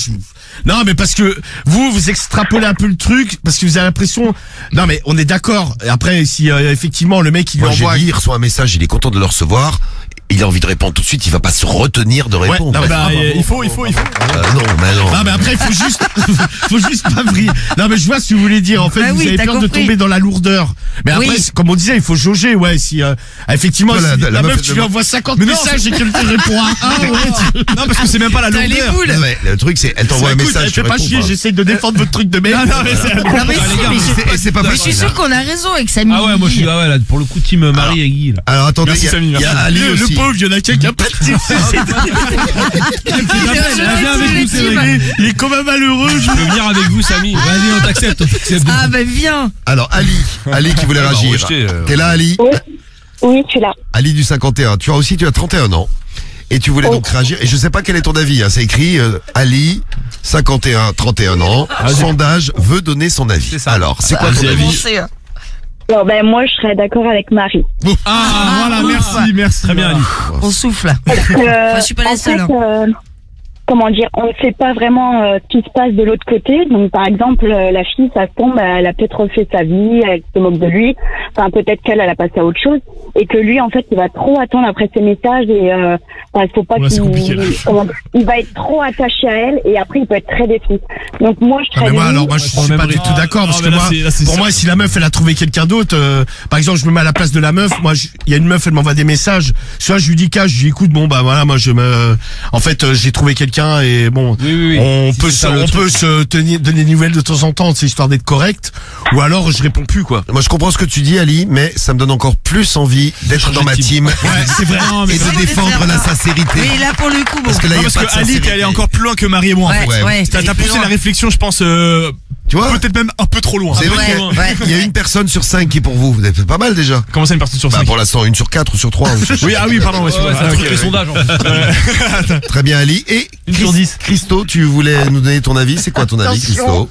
non, mais parce que vous extrapolez un peu le truc, parce que vous avez l'impression. Non, mais on est d'accord. Et après, si effectivement le mec il lui Moi, j'ai envoie. dit, il reçoit un message, il est content de le recevoir. Il a envie de répondre tout de suite, il va pas se retenir de répondre. non, Bah, il faut. Non, mais non. Non, mais après, il faut juste, faut juste pas vriller. Non, mais je vois ce que vous voulez dire. En fait, Bah vous oui, avez t'as peur de compris. tomber dans la lourdeur. Mais après, Oui. comme on disait, il faut jauger, ouais. Si, effectivement, Voilà, si la la meuf, meuf, tu lui envoies 50 Mais non, messages et qu'elle te répond à un, ouais. Non, parce que c'est même pas la T'as les lourdeur. boules. Ouais, le truc, c'est, elle t'envoie un Écoute, message, elle tu fait pas réponds chier, pas. j'essaye de défendre votre truc de merde. Non, mais c'est. Non, mais si, mais Et c'est pas je suis facile. sûr qu'on a raison avec Samy. Ah ouais, moi je suis là, pour le coup, team Marie et Guy. Là. Alors, attendez, Merci, Samy, il y a merci. Ali Le aussi. pauvre, il y en a qui a pas de titre. Viens avec nous, c'est réglé. Il est quand même malheureux. Je peux venir avec vous, Samy. Vas-y, on t'accepte. Ah, bah viens. Alors, Ali qui voulait bah, réagir. rejeté, T'es là, Ali? Oui, tu l'as. Ali du 51. Tu as 31 ans. Et tu voulais donc réagir. Et je sais pas quel est ton avis, hein. C'est écrit, Ali, 51, 31 ans. Sondage veut donner son avis. C'est ça. Alors, c'est quoi ton avis? Commencez, hein. Bon, ben, moi, je serais d'accord avec Marie. Ah, voilà, merci. Très bien, Ali. On souffle. Enfin, je suis pas la seule, Comment dire, on ne sait pas vraiment ce qui se passe de l'autre côté. Donc, par exemple, la fille, ça se tombe, elle a peut-être refait sa vie, elle se moque de lui. Enfin, peut-être qu'elle a passé à autre chose. Et que lui, en fait, il va trop attendre après ses messages et il faut pas Ouais, c'est compliqué, là. il va être trop attaché à elle et après, il peut être très déçu. Donc, moi, je Ah, serais mais moi, lui. alors, moi, je suis pas du tout d'accord, parce que moi, pour moi, si la meuf, elle a trouvé quelqu'un d'autre, par exemple, je me mets à la place de la meuf, moi, il y a une meuf, elle m'envoie des messages, soit je lui dis je lui dis, écoute, bon, bah, voilà, moi, en fait, j'ai trouvé quelqu'un et bon, Oui. on Si peut c'est ça, le on truc. peut se donner des nouvelles de temps en temps, c'est histoire d'être correct, ou alors, je réponds plus, quoi. Moi, je comprends ce que tu dis, Ali, mais ça me donne encore plus envie d'être dans ma team. Ouais, c'est vrai. Et de défendre la sincérité. Oui, là, pour le coup, bon. Parce que là, il y a Parce pas de que Ali, t'es allé sincérité. encore plus loin que Marie et moi. en fait. Ouais, ouais. T'as poussé la réflexion, je pense, Tu vois? Peut-être même un peu trop loin. C'est vrai Ouais, ouais. qu'il y a une personne sur 5 qui est pour vous. Vous avez fait pas mal déjà. Comment ça, une personne sur Bah 5? pour l'instant, une sur 4 ou sur 3. Oui, ah oui, pardon, ouais, Ouais, ça ok, truc les ouais. sondages en fait. Très bien Ali. Et Une sur 10. Christo, tu voulais nous donner ton avis. C'est quoi ton avis, Christo?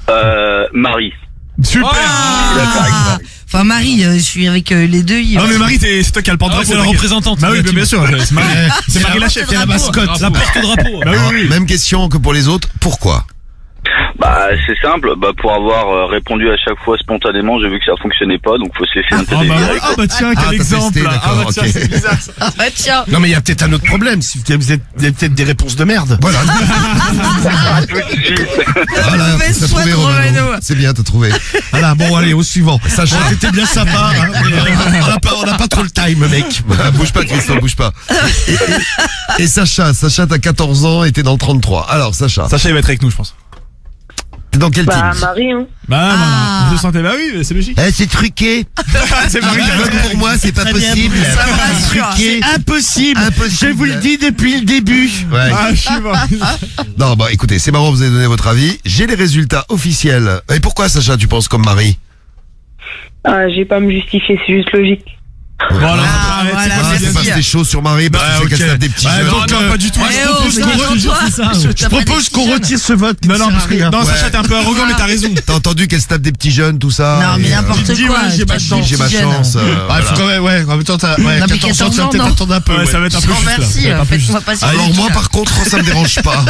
Marie. Super. Ah. Enfin, Marie, je suis avec les deux. Ah, mais Marie, c'est toi qui as le porte-drapeau. c'est la t'inquiète. représentante. Bah oui, bien sûr. C'est Marie. C'est Marie la chef. C'est la mascotte. La porte-drapeau. Bah oui, oui. Même question que pour les autres. Pourquoi? Bah c'est simple, bah pour avoir répondu à chaque fois spontanément, j'ai vu que ça fonctionnait pas, donc faut se laisser intéresser. Ah bah tiens, Ah, quel t'as exemple. testé, Ah bah d'accord, tiens, ok. c'est bizarre ça. Ah bah tiens. Non mais il y a peut-être un autre problème. Si vous avez peut-être des réponses de merde. Voilà. Voilà, Mauvaise t'as foi trouvé de Romano. Romano. C'est bien, t'as trouvé. Voilà, bon allez, au suivant. Sacha, t'étais bien sympa. Hein, mais, on n'a pas trop le time, mec. Bah, bouge pas, Christo, bouge pas. Et Sacha, t'as 14 ans et t'es dans le 33. Alors, Sacha, Sacha, il va être avec nous, je pense. t'es dans quel Bah, team? Marie, hein. Bah, Ah. je le sentais. Bah oui, mais c'est logique. C'est truqué. C'est Marie qui a Vote pour moi, c'est pas Très bien, possible. Ça me rassure. Truqué. Impossible. Impossible. Je vous le dis depuis le début. Ouais. Ah, je suis mort. Non, bah écoutez, c'est marrant, vous avez donné votre avis. J'ai les résultats officiels. Et pourquoi, Sacha, tu penses comme Marie? J'ai pas à me justifier, c'est juste logique. Voilà, Ah, arrête, voilà, c'est pas Ah, bien. c'est parce que t'es chaud sur Marie, parce que Bah, c'est qu'elle ok. tape des petits Bah, jeunes. donc, Non, pas du tout. Eh Je oh, propose mais qu'on calme-toi. Je propose qu'on retire ce vote. Non, non, parce Ça sert que, à rien. non, Ouais. Sacha, t'es un peu arrogant, mais t'as raison. T'as entendu qu'elle se tape des petits jeunes, tout ça? Non, mais et, n'importe tu te dis, quoi. ouais, j'ai ma tape des chance, j'ai ma petits jeunes. chance. Ouais, faut quand même, ouais, en même temps, t'as, ouais, Non, mais 14 ans, 14 tu vas ans, peut-être non. attendre un peu. Ouais, ça va être un Je peu t'en juste, là. remercie. Ça va être un peu juste. Faites-moi pas si Alors vite. moi, par contre, ça me dérange pas.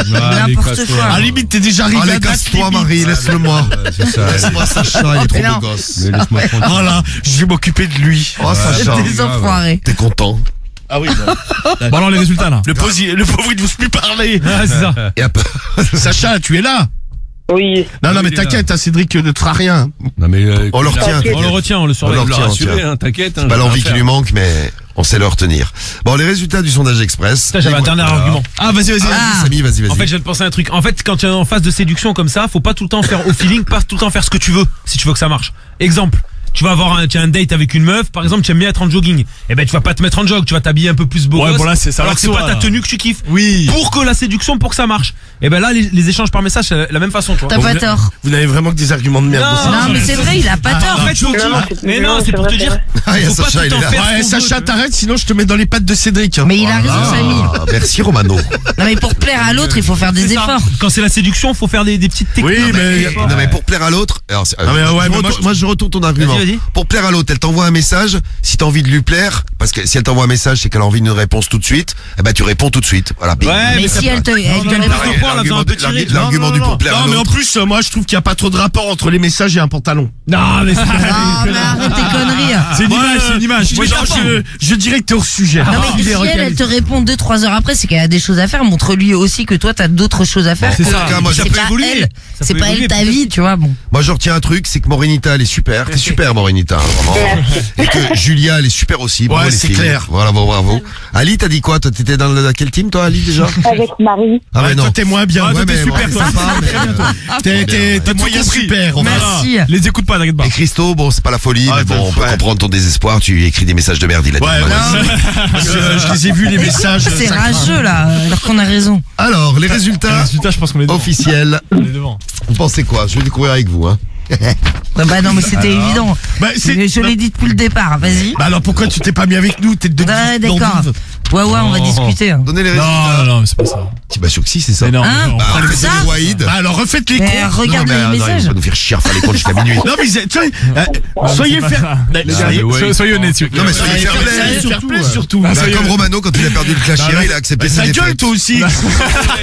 N'importe quoi. À la limite, t'es déjà arrivé Allez, à date casse-toi, limite. Marie, laisse-le moi. C'est ça. Laisse-moi Sacha, il est trop Mais non. beau gosse. Mais laisse-moi tranquille. Voilà, je vais m'occuper de lui. Oh, Sacha, Des enfoirés. t'es content. Ah oui, Bon, alors, les résultats, là. le pauvre, il ne veut plus parler. Ah, c'est ça. Et après, Sacha, tu es là? Oui. Non, mais il est là. t'inquiète, hein, Cédric ne te fera rien. Non mais on le retient. On le retient, on le surveille. On le On l'a retient, rassuré, tiens. hein, t'inquiète. C'est pas l'envie qui lui manque, mais on sait le retenir. Bon, les résultats du sondage express. Putain, j'avais un dernier Alors. argument. Ah, vas-y, vas-y. Ah. Samy, vas-y. En fait, je viens de penser à un truc. En fait, quand tu es en phase de séduction comme ça, faut pas tout le temps faire au feeling, pas tout le temps faire ce que tu veux, si tu veux que ça marche. Exemple. Tu vas avoir tu as un date avec une meuf, par exemple, tu aimes bien être en jogging. Eh ben, tu vas pas te mettre en jog, tu vas t'habiller un peu plus beau. Ouais, gosse, bon, là, c'est ça. alors que c'est Alors, pas ta là. tenue que tu kiffes. Oui. Pour que la séduction, pour que ça marche. Eh ben là, les échanges par message, c'est la même façon, tu vois. T'as pas tort. Vous n'avez vraiment que des arguments de merde. Non. aussi. Non, mais c'est vrai, il a pas tort. En fait, faut que Non, non, tu- c'est- mais non, non, c'est c'est pour vrai, te c'est dire. vrai. Ah, il y a Faut pas Sacha, tout il le est temps là. faire Ouais, ce qu'on Sacha, veut. t'arrêtes, sinon je te mets dans les pattes de Cédric. Mais il a raison, Samy. Ah, merci Romano. Non, mais pour plaire à l'autre, il faut faire des C'est ça. efforts. Quand c'est la séduction, faut faire des petites techniques. Oui, mais Non mais pour plaire à l'autre, alors Non, mais ouais, mais moi je retourne ton argument. Vas-y, vas-y. Pour plaire à l'autre, elle t'envoie un message, si t'as envie de lui plaire, parce que si elle t'envoie un message, c'est qu'elle a envie d'une réponse tout de suite, eh ben tu réponds tout de suite. Voilà. bing. Ouais, Mais si elle te non, répond. non, L'argument- point, là, faisant un peu tirer. L'argument du pour plaire à Non, mais en l'autre. plus, moi, je trouve qu'il n'y a pas trop de rapport entre les messages et un pantalon. Non, mais c'est Non, mais arrête tes conneries. C'est une image, c'est une image. Moi, je dirais que t'es hors sujet. Non, mais Il si est elle recalé. te répond 2-3 heures après, c'est qu'elle a des choses à faire. Montre-lui aussi que toi, t'as d'autres choses à faire. C'est que- ça. Moi, ça C'est peut pas évoluer. elle. Ça C'est peut pas évoluer, elle ta peut-être. vie, tu vois. Bon. Moi je retiens un truc, c'est que Morinita elle est super, t'es super Morinita, hein, vraiment. Et que Julia elle est super aussi. Bravo, Ouais, les c'est filles. clair. Voilà, bon, bravo. Ali, t'as dit quoi? Toi, t'étais dans quel team toi, Ali déjà? Avec Marie. Ah Ouais, toi, t'es moins bien. Ouais, Ouais, mais mais bon, super, c'est toi. sympa, mais, T'es moyen compris. super. on va- Merci. Les écoute pas, t'inquiète pas. Et Christo, bon, c'est pas la folie, Ah, mais bon, on peut ouais. comprendre ton désespoir. Tu écris des messages de merde, il a dit. Ouais, Voilà. je les ai vus, les messages. C'est ça craint. rageux, là, alors qu'on a raison. Alors, les résultats Résultat, je pense qu'on est devant. officiels. On est devant. Vous pensez quoi? Je vais découvrir avec vous, hein. Bah non, mais c'était évident. Bah, c'est- Je l'ai dit depuis le départ, vas-y. Bah alors pourquoi tu t'es pas mis avec nous? T'es de Ouais, d'accord. Ouais, on va discuter. hein. Donnez les Non, résultats. non, c'est pas ça. Bah, sûr que si, c'est ça. Mais non, Hein non, Bah, on prend les- faites ça le Wahid. Bah alors refaites les Mais comptes. regarde Non, mais, les non, il messages. va nous faire chier à faire les comptes jusqu'à minuit. Non mais tu vois, soyez c'est pas fair. ça. Mais gars, Soyez honnêtes, s'il vous plaît. Non, mais soyez fair play. fair play surtout. Bah, soyez- comme Romano, quand il a perdu le clash hier, il a accepté Bah, sa ta gueule défaite. toi aussi. Il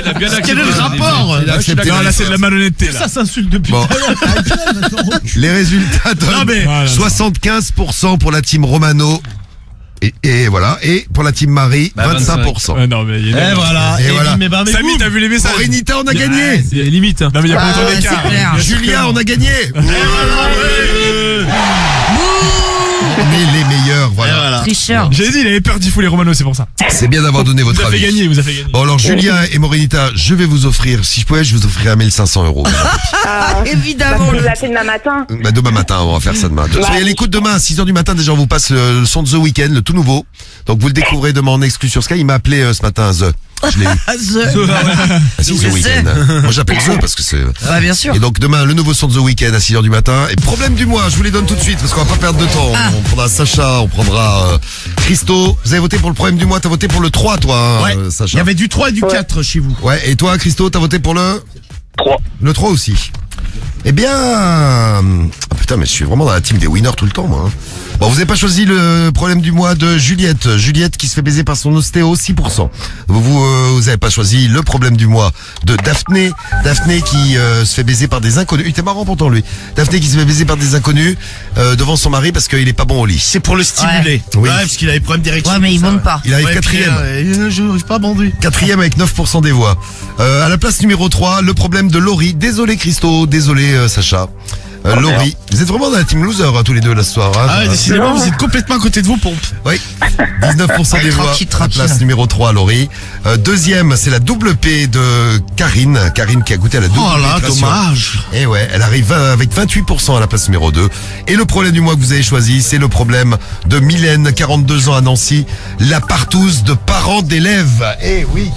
a bien Quel est le rapport? Il a accepté Non, la là, c'est de la défaite. malhonnêteté, là. Ça s'insulte depuis Bon. tout à l'heure. Les résultats Non donnent mais Voilà. 75% pour la team Romano. Et voilà. Et pour la team Marie, 25%. Non, mais il y Et a voilà. Et voilà. Mais bah, mais Samy, boum. t'as vu les messages? Morinita, on a gagné. C'est limite. Non, mais il y a pas Ah, autant ouais, d'écart. c'est clair. Julia, on a gagné. Bouh On est les meilleurs, voilà. Tricheur. J'ai dit, il avait peur d'y fouler les Romano, c'est pour ça. C'est bien d'avoir donné votre Vous avez avis. gagné, vous avez gagné. Bon alors Julien et Morenita, je vais vous offrir, si je pouvais, je vous offrirais 1500 €. Évidemment. Vous appelez demain matin. Bah demain matin, on va faire ça demain. Soyez à l'écoute demain à 6h du matin, déjà on vous passe le son de The Weeknd, le tout nouveau. Donc vous le découvrez demain en exclu sur Sky. Il m'a appelé ce matin The. Je l'ai eu. Ah, Ah, si, The Weeknd. Moi j'appelle The parce que c'est... Ah, bien sûr. Et donc demain, le nouveau son de The Weeknd à 6h du matin. Et problème du mois, je vous les donne tout de suite parce qu'on va pas perdre de temps. On prendra Sacha, on prendra Christo. Vous avez voté pour le problème du mois, t'as voté pour le 3 toi, hein, Ouais. Il Sacha. y avait du 3 et du 4 chez vous. Ouais, et toi Christo, t'as voté pour le 3. Le 3 aussi. Eh bien... Ah putain, mais je suis vraiment dans la team des winners tout le temps, moi. Bon, vous avez pas choisi le problème du mois de Juliette. Juliette qui se fait baiser par son ostéo, 6%. Vous avez pas choisi le problème du mois de Daphné. Daphné qui se fait baiser par des inconnus. Il était marrant pourtant, lui. Daphné qui se fait baiser par des inconnus devant son mari parce qu'il est pas bon au lit. C'est pour le stimuler. Oui. Ouais, parce qu'il avait problème d'érection. Ouais, mais il monte pas. Il arrive Ouais, quatrième. je n'arrive pas à bander. Quatrième avec 9% des voix. À la place numéro 3, le problème de Laurie. Désolé Christo, désolé Sacha. Laurie, vous êtes vraiment dans la team loser tous les deux là ce soir. Hein, Ah ouais, décidément, vous êtes complètement à côté de vos pompes. Oui, 19% des voix. Tranquille, À la place tranquille. numéro 3, Laurie. Deuxième, c'est la double P de Karine. Karine qui a goûté à la double Oh là, pénétration. dommage. Et ouais, elle arrive avec 28% à la place numéro 2. Et le problème du mois que vous avez choisi, c'est le problème de Mylène, 42 ans à Nancy, la partouze de parents d'élèves. Eh oui.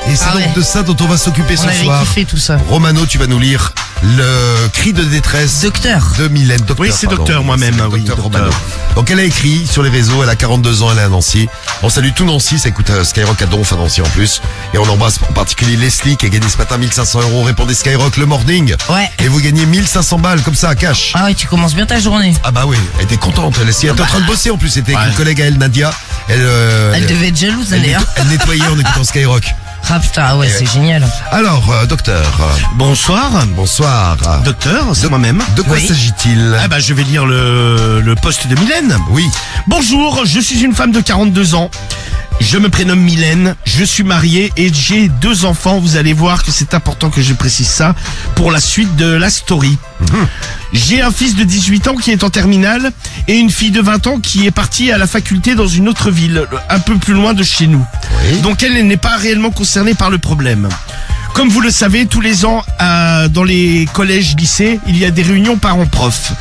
Et c'est Ah donc ouais. de ça dont on va s'occuper On ce avait soir. kiffé tout ça. Romano, tu vas nous lire le cri de détresse Docteur. de Mylène. Docteur, Oui, c'est pardon. docteur moi-même, C'est oui, docteur docteur. Romano. Donc elle a écrit sur les réseaux, elle a 42 ans, elle est à Nancy. On salue tout Nancy, ça écoute Skyrock à Donf à Nancy en plus. Et on embrasse en particulier Leslie qui a gagné ce matin 1500 €. Répondez Skyrock le morning. Ouais. Et vous gagnez 1500 balles comme ça à cash. Ah ouais, tu commences bien ta journée. Ah bah oui, elle était contente. Leslie elle était en train de bosser en plus. C'était avec une collègue à elle, Nadia. Elle devait être jalouse d'ailleurs. elle nettoyait en écoutant Skyrock. Ah putain, ouais, c'est génial. Alors, docteur, Bonsoir. bonsoir. Docteur, c'est moi-même. De quoi Oui. s'agit-il? Ah bah je vais lire le poste de Mylène. Oui. Bonjour, je suis une femme de 42 ans. Je me prénomme Mylène, je suis mariée et j'ai 2 enfants. Vous allez voir que c'est important que je précise ça pour la suite de la story. J'ai un fils de 18 ans qui est en terminale et une fille de 20 ans qui est partie à la faculté dans une autre ville, un peu plus loin de chez nous. Oui. Donc elle n'est pas réellement concernée par le problème. Comme vous le savez, tous les ans, dans les collèges, lycées, il y a des réunions parents-profs.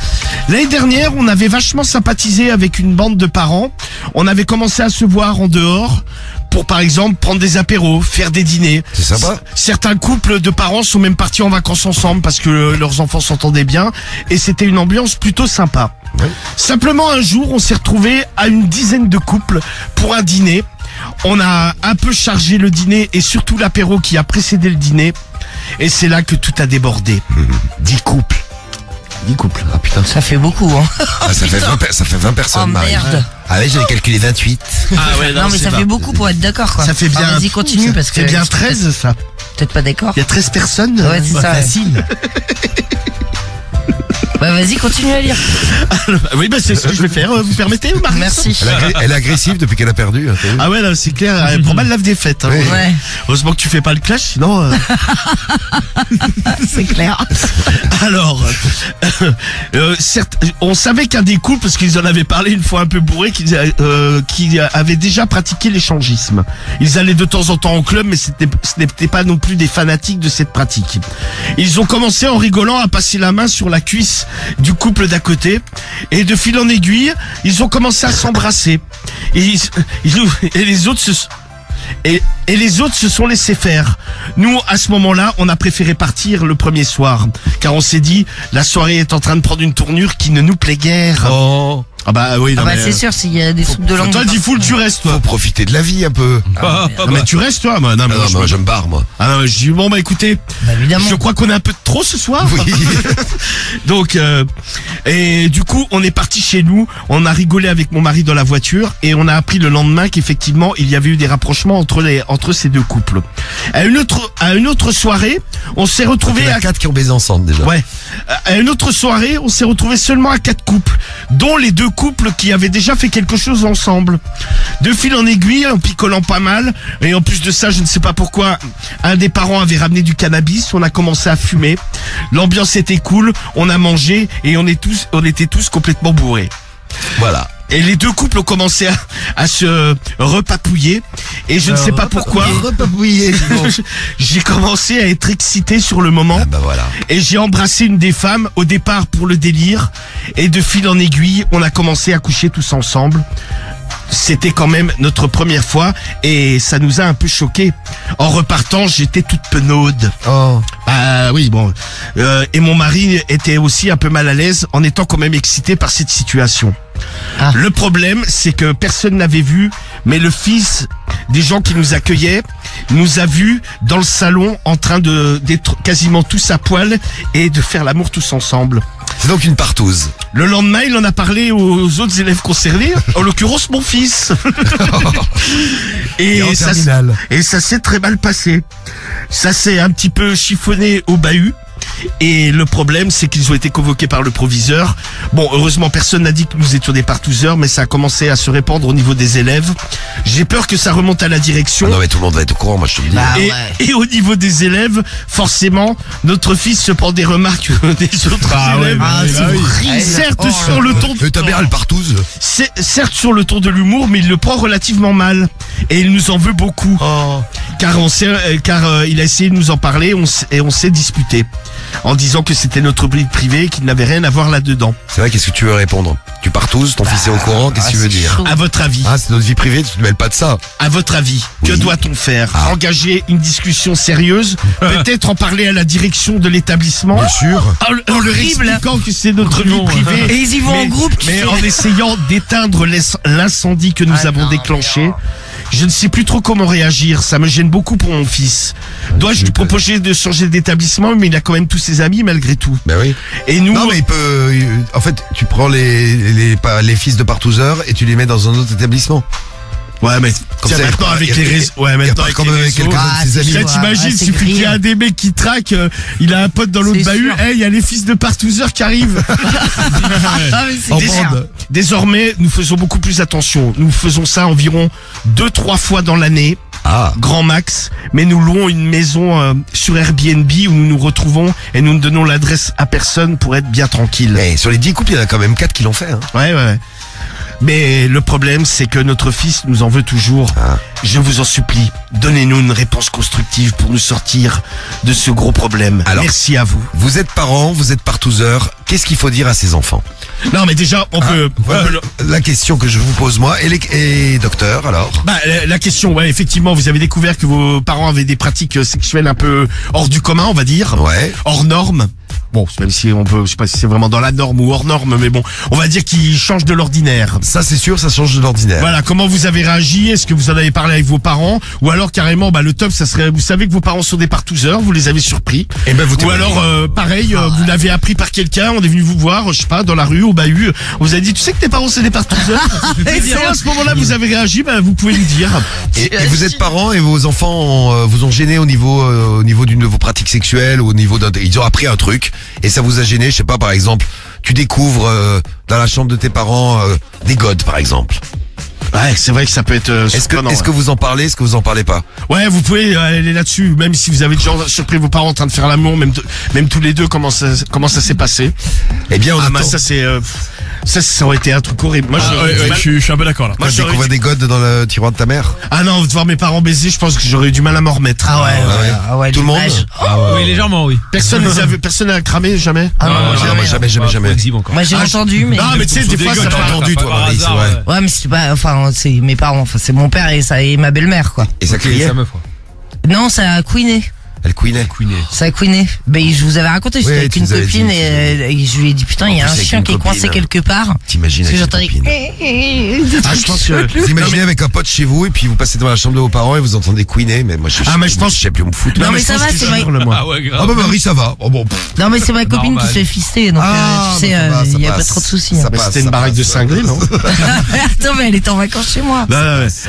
L'année dernière, on avait vachement sympathisé avec une bande de parents. On avait commencé à se voir en dehors pour, par exemple, prendre des apéros, faire des dîners. C'est sympa. Certains couples de parents sont même partis en vacances ensemble parce que leurs enfants s'entendaient bien et c'était une ambiance plutôt sympa. Oui. Simplement, un jour, on s'est retrouvés à une dizaine de couples pour un dîner. On a un peu chargé le dîner et surtout l'apéro qui a précédé le dîner. Et c'est là que tout a débordé. 10 couples. 10 couples. Ah putain. Ça fait beaucoup, hein. Ah, ça fait 20 personnes, Oh Marie. merde. Ah ouais, j'avais calculé 28. Ah ouais, Non, mais ça fait beaucoup pour être d'accord, quoi. Ça fait bien. Ah, vas-y, continue parce que. C'est bien 13, ça. Peut-être pas d'accord. Il y a 13 personnes. Ouais, c'est ça. Facile. Bah, vas-y, continue à lire. Oui, bah c'est ce que je vais faire. Vous permettez, Marie? Merci. Elle est agressive depuis qu'elle a perdu. Hein, t'as vu. Ah ouais, là, c'est clair. Elle prend mal la défaite. Hein. Oui. Ouais, Heureusement que tu fais pas le clash, sinon. c'est clair. Alors, certes, on savait qu'un des couples, parce qu'ils en avaient parlé une fois un peu bourré, qui avaient déjà pratiqué l'échangisme. Ils allaient de temps en temps au club, mais ce n'était pas non plus des fanatiques de cette pratique. Ils ont commencé en rigolant à passer la main sur la cuisse du couple d'à côté, et de fil en aiguille, ils ont commencé à s'embrasser. Et les autres se sont laissés faire. Nous, à ce moment-là, on a préféré partir le premier soir, car on s'est dit, la soirée est en train de prendre une tournure qui ne nous plaît guère. Oh, Ah bah oui, non Ah bah, mais... c'est sûr, s'il y a des soupes de langue. Toi, dis full, tu restes, toi. faut profiter de la vie un peu. Non, mais tu restes, toi. Moi, non, mais Ah non, moi, je me barre, moi. Ah non, mais je dis, bon, bah écoutez, Bah, évidemment. je crois qu'on est un peu trop ce soir. Oui. Donc, et du coup, on est parti chez nous, on a rigolé avec mon mari dans la voiture, et on a appris le lendemain qu'effectivement, il y avait eu des rapprochements entre ces deux couples. À une autre soirée, on s'est Il retrouvés y en a 4 qui ont baisé ensemble déjà. Ouais. À une autre soirée, on s'est retrouvés seulement à 4 couples, dont les 2 couples qui avaient déjà fait quelque chose ensemble. De fil en aiguille, en picolant pas mal, et en plus de ça, je ne sais pas pourquoi, un des parents avait ramené du cannabis, on a commencé à fumer. L'ambiance était cool, on a mangé, et on était tous complètement bourrés. Voilà. Et les deux couples ont commencé à se repapouiller. Et je ne sais pas pourquoi. Repapouiller, dis donc. J'ai commencé à être excité sur le moment. Ah bah voilà. Et j'ai embrassé une des femmes au départ pour le délire. Et de fil en aiguille, on a commencé à coucher tous ensemble. C'était quand même notre première fois et ça nous a un peu choqués. En repartant, j'étais toute penaude. Oh. Ah oui, bon. Et mon mari était aussi un peu mal à l'aise en étant quand même excité par cette situation. Ah. Le problème, c'est que personne n'avait vu, mais le fils des gens qui nous accueillaient nous a vus dans le salon en train d'être quasiment tous à poil et de faire l'amour tous ensemble. C'est donc une partouze. Le lendemain, il en a parlé aux autres élèves concernés, en l'occurrence mon fils. Et en terminale. Et ça s'est très mal passé. Ça s'est un petit peu chiffonné au bahut. Et le problème, c'est qu'ils ont été convoqués par le proviseur. Bon, heureusement, personne n'a dit que nous étions des partouzeurs, mais ça a commencé à se répandre au niveau des élèves. J'ai peur que ça remonte à la direction. Ah non mais tout le monde va être au courant, moi je te le dis. Bah, Et au niveau des élèves, forcément, notre fils se prend des remarques des autres élèves. Certes, sur le ton Ta mère elle partouze. certes sur le ton de l'humour, mais il le prend relativement mal. Et il nous en veut beaucoup. Oh. Car il a essayé de nous en parler et on s'est disputé. En disant que c'était notre vie privée et qu'il n'avait rien à voir là-dedans. C'est vrai, qu'est-ce que tu veux répondre? Tu partouzes, ton fils est au courant, qu'est-ce que tu veux dire? À votre avis, Ah, c'est notre vie privée, tu te mêles pas de ça. à votre avis, que Oui. doit-on faire? Ah. Engager une discussion sérieuse? Peut-être en parler à la direction de l'établissement? Bien sûr. En leur Horrible. expliquant que c'est notre vie privée. Et ils y vont en groupe, tu Mais sais. en essayant d'éteindre l'incendie que nous avons déclenché. Je ne sais plus trop comment réagir. Ça me gêne beaucoup pour mon fils. Dois-je lui proposer de changer d'établissement? Mais il a quand même tous ses amis malgré tout. Ben oui. Et nous, Non mais il peut. En fait, tu prends les fils de partouzeurs et tu les mets dans un autre établissement. ouais, mais Comme tiens, ça, maintenant il y a- avec il y a- les réseaux, ouais, Il y a maintenant pas avec comme les avec réseaux. quelqu'un Ah, de ses c'est amis. sûr. Là, t'imagines, Ah, c'est suffit qu'il y grillé. ait un des mecs qui traque, il a un pote dans l'autre C'est bahut, sûr. il y a les fils de partouzeurs qui arrivent. Ah, mais c'est En clair. bande. Désormais, nous faisons beaucoup plus attention. Nous faisons ça environ 2-3 fois dans l'année. Ah. Grand max, mais nous louons une maison sur Airbnb où nous nous retrouvons et nous ne donnons l'adresse à personne pour être bien tranquille. Mais sur les 10 couples, il y en a quand même 4 qui l'ont fait. Hein. Ouais. Mais le problème, c'est que notre fils nous en veut toujours. Ah. Je vous en supplie, donnez-nous une réponse constructive pour nous sortir de ce gros problème. Alors- Merci à vous. Vous êtes parents, vous êtes partouzeurs. Qu'est-ce qu'il faut dire à ces enfants? Non, mais déjà, on peut... Voilà la question que je vous pose moi. Et docteur, alors? Bah, la question, ouais, effectivement, vous avez découvert que vos parents avaient des pratiques sexuelles un peu hors du commun, on va dire. Ouais. Hors norme. Bon, même si on peut, je sais pas si c'est vraiment dans la norme ou hors norme, mais bon, on va dire qu'ils changent de l'ordinaire. Ça c'est sûr, ça change de l'ordinaire. Voilà, comment vous avez réagi? Est-ce que vous en avez parlé avec vos parents? Ou alors carrément, bah le top, ça serait, vous savez que vos parents sont des partouzeurs, vous les avez surpris. Et ben vous Ou témoignez. alors, pareil, vous l'avez appris par quelqu'un, on est venu vous voir, je sais pas, dans la rue, au bahut, on vous a dit, tu sais que tes parents c'est des partouzeurs? Et si à ce moment-là vous avez réagi, bah vous pouvez nous dire. Et vous êtes parents et vos enfants vous ont gêné au niveau d'une de vos pratiques sexuelles, au niveau d'un, ils ont appris un truc et ça vous a gêné, je sais pas, par exemple, tu découvres dans la chambre de tes parents des godes par exemple. Ouais, c'est vrai que ça peut être surprenant, Est-ce que vous en parlez, est-ce que vous en parlez pas? Ouais, vous pouvez aller là-dessus, même si vous avez déjà surpris vos parents en train de faire l'amour, même tous les deux, comment ça s'est passé? Eh bien, on Ah, attend. bah ça c'est, ça aurait été un truc horrible. Moi, je suis un peu d'accord là. moi, Quand tu j'aurais découvres dit- des godes dans le tiroir de ta mère? Ah non, de voir mes parents baiser, je pense que j'aurais eu du mal à m'en remettre. Ah ouais, Ah ouais. Tout le monde? l'image. Oui, légèrement, oui. Personne n'a cramé, jamais. Ah non, Ah, jamais, moi, hein. jamais. Exhibe encore. Moi j'ai Ah, entendu, mais. Non, mais tu sais, des fois, ça T'as va. entendu, toi, par Marie, c'est hasard, vrai. ouais. Ouais, mais c'est pas, enfin, c'est mes parents, enfin, c'est mon père et ma belle-mère, quoi. Et ça criait? sa meuf, quoi. Non, ça a couiné. Elle couinait. Ça a couiné. Ben, je vous avais raconté, j'étais Oui, avec tu une nous avais copine dit, et je lui ai dit, putain, il y a En un plus, avec chien une qui est coincé copine. quelque part. T'imagines Parce que avec j'entendais. une copine. Ah, je pense que. Vous imaginez avec un pote chez vous et puis vous passez devant la chambre de vos parents et vous entendez couiner, mais moi je Ah, mais je pense- sais plus où me foutre. Non, mais je ça pense va, que c'est je vrai. hurle, moi. Ah ouais, grave. Ah bah Marie ça va. Oh bon. Non, mais c'est ma copine Normal. qui se fait fister, donc Ah, tu sais, bah, ça va, ça il y a pas passe. trop de soucis. Ça hein. Mais passe, c'était une ça baraque de passe, cinglés, non? Attends, mais elle est en vacances chez moi.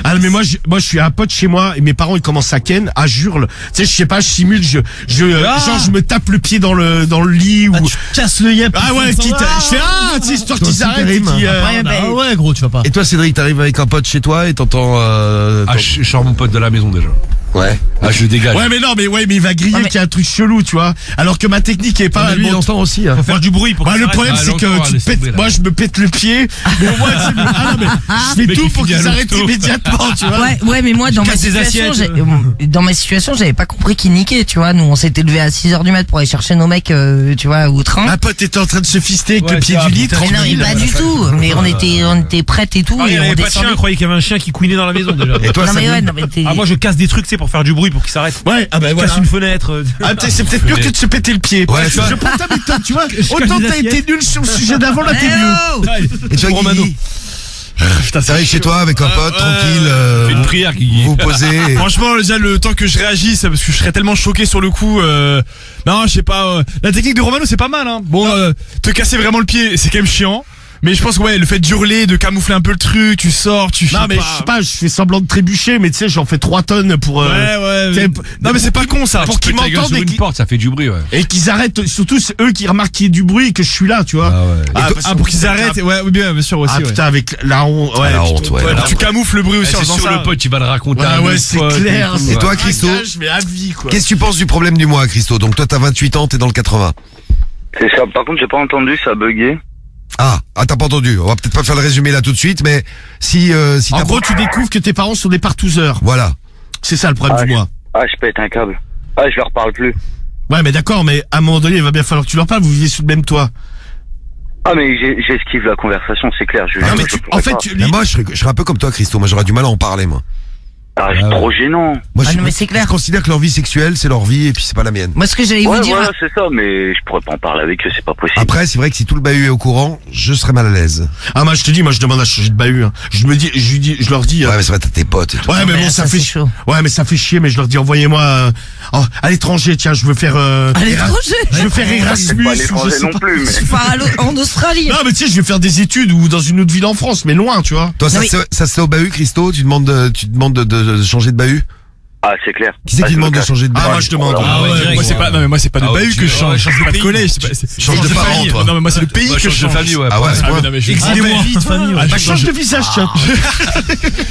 Ah, mais moi, je suis un pote chez moi et mes parents, ils commencent à ken, à hurle. Tu sais, je sais pas, je simule, genre, je me tape le pied dans le lit ou. Casse le yep. Ah ouais, quitte, je fais, tu sais, histoire qu'ils arrêtent et qu'ils, Ouais, ben, Ah ouais, gros, tu vas pas. Et toi Cédric, t'arrives avec un pote chez toi et t'entends Ah, je sors mon pote de la maison déjà. Ouais. Ah, je dégage. Ouais, mais il va griller Ouais, mais- qu'il y a un truc chelou, tu vois. Alors que ma technique est pas mal. Lui, il entend aussi. Hein. Faut faire du bruit pour Bah, qu'il le s'arrête. problème, Ah, c'est l'encore, que tu laisse te pètes, tomber, là. moi, je me pète le pied. Mais au moins, je fais Mec, tout il pour finit qu'ils à arrêtent l'hosto. immédiatement, tu vois. Ouais, mais moi, dans ma casse des situation, assiettes. dans ma situation, j'avais pas compris qui niquait, tu vois. Nous, on s'était levé à 6h du mat pour aller chercher nos mecs, tu vois, au train. Ma pote était en train de se fister avec Ouais, le pied ça, du lit, putain, Mais non, mais tranquille. pas du tout. Mais on était prêtes et tout, Ah, il et y on avait pas de chien, descendait. on croyait qu'il y avait un chien qui couinait dans la maison déjà. Et toi, Non, mais Sabine ouais, non, mais t'es- Ah, moi je casse des trucs, c'est pour faire du bruit pour qu'il s'arrête. Ouais, ah bah voilà. Casse une fenêtre. Ah, c'est peut-être mieux que de se péter le pied. Ouais, tu vois. je prends ta méthode, tu vois. casse Autant des t'as été assiettes. nul sur le sujet d'avant, là t'es mieux. Oh Et toi, Romano. Guigui T'arrives chez toi avec un pote, tranquille, Fais une prière, Guigui. vous posez. Franchement, déjà, le temps que je réagisse, parce que je serais tellement choqué sur le coup, non, je sais pas, la technique de Romano, c'est pas mal, hein. Bon, te casser vraiment le pied, c'est quand même chiant. Mais je pense que ouais, le fait d'hurler, de camoufler un peu le truc, tu sors, tu Non, mais je sais pas, je fais semblant de trébucher, mais tu sais, j'en fais 3 tonnes pour. Ouais. t'sais, Non, mais c'est pas con, ça. pour qu'ils Ta gueule m'entendent sur et une qu'ils- porte, ça fait du bruit, ouais. et qu'ils arrêtent. Surtout, c'est eux qui remarquent qu'il y a du bruit et que je suis là, tu vois. Ah ouais. parce Pour que- qu'ils arrêtent, ouais, oui, bien sûr aussi, Ah ouais. putain, avec la honte. Ouais, la putain, honte, ouais. Ouais, la tu camoufles le bruit aussi en C'est faisant sûr, ça. le pote, tu vas le raconter à un Ouais, autre c'est pote clair. tout. Et toi, Christo Mais à vie, quoi. Qu'est-ce que tu penses du problème du mois, Christo? Donc toi, t'as 28 ans, t'es dans le 80. C'est ça. Par contre, j'ai pas entendu, ça a bugué. Ah, t'as pas entendu. On va peut-être pas faire le résumé là tout de suite, mais si En t'as gros, tu découvres que tes parents sont des partouzeurs. voilà. C'est ça le problème Ah, du mois. Ah, je pète un câble. Ah, je leur parle plus. Ouais, mais d'accord, mais à un moment donné, il va bien falloir que tu leur parles. Vous vivez sous le même toit. Ah, mais j'esquive la conversation, c'est clair. Non, mais en fait, Mais moi, je serais un peu comme toi, Christo. Moi, j'aurais du mal à en parler, moi. Ah, c'est trop gênant. Moi, Ah non, mais c'est clair. Je considère que leur vie sexuelle, c'est leur vie, et puis c'est pas la mienne. Moi, ce que j'allais Ouais, vous dire, voilà, c'est ça, mais je pourrais pas en parler avec eux, c'est pas possible. Après, c'est vrai que si tout le bahut est au courant, je serais mal à l'aise. Ah, moi, je te dis, moi, je demande à changer de bahut. Hein. Je leur dis. Ouais, mais c'est vrai, t'as tes potes et tout. Ouais, mais mais bon, ça, ça fait c'est chaud. Ouais, mais ça fait chier, mais je leur dis, envoyez-moi à l'étranger, tiens, je veux faire. à l'étranger. Je veux faire C'est Erasmus. pas à ou je l'étranger sais non pas. plus, mais. Tu pars en Australie. Non, mais tu sais, je vais faire des études ou dans une autre ville en France, mais loin, tu vois. Toi, Non, mais- ça se fait au bahut, Christo? Tu demandes de changer de bahut? Ah, c'est clair. Qui c'est Ah, qui je me demande de casse. changer de bahut? Ah, moi, je demande. Ah ouais, direct. Moi, c'est pas, non, mais moi, c'est pas de Ah ouais, bahut tu- que je change. change de Pas de pays. collège. Change de de parents, famille. toi. Non, mais moi, c'est le pays Moi, que je je change de change. famille, ouais. Ah ouais, pas- c'est Ah, vrai. mais non, mais je- Exilez-moi. Vie de famille. Ah, Ouais. Bah, change de visage, tiens.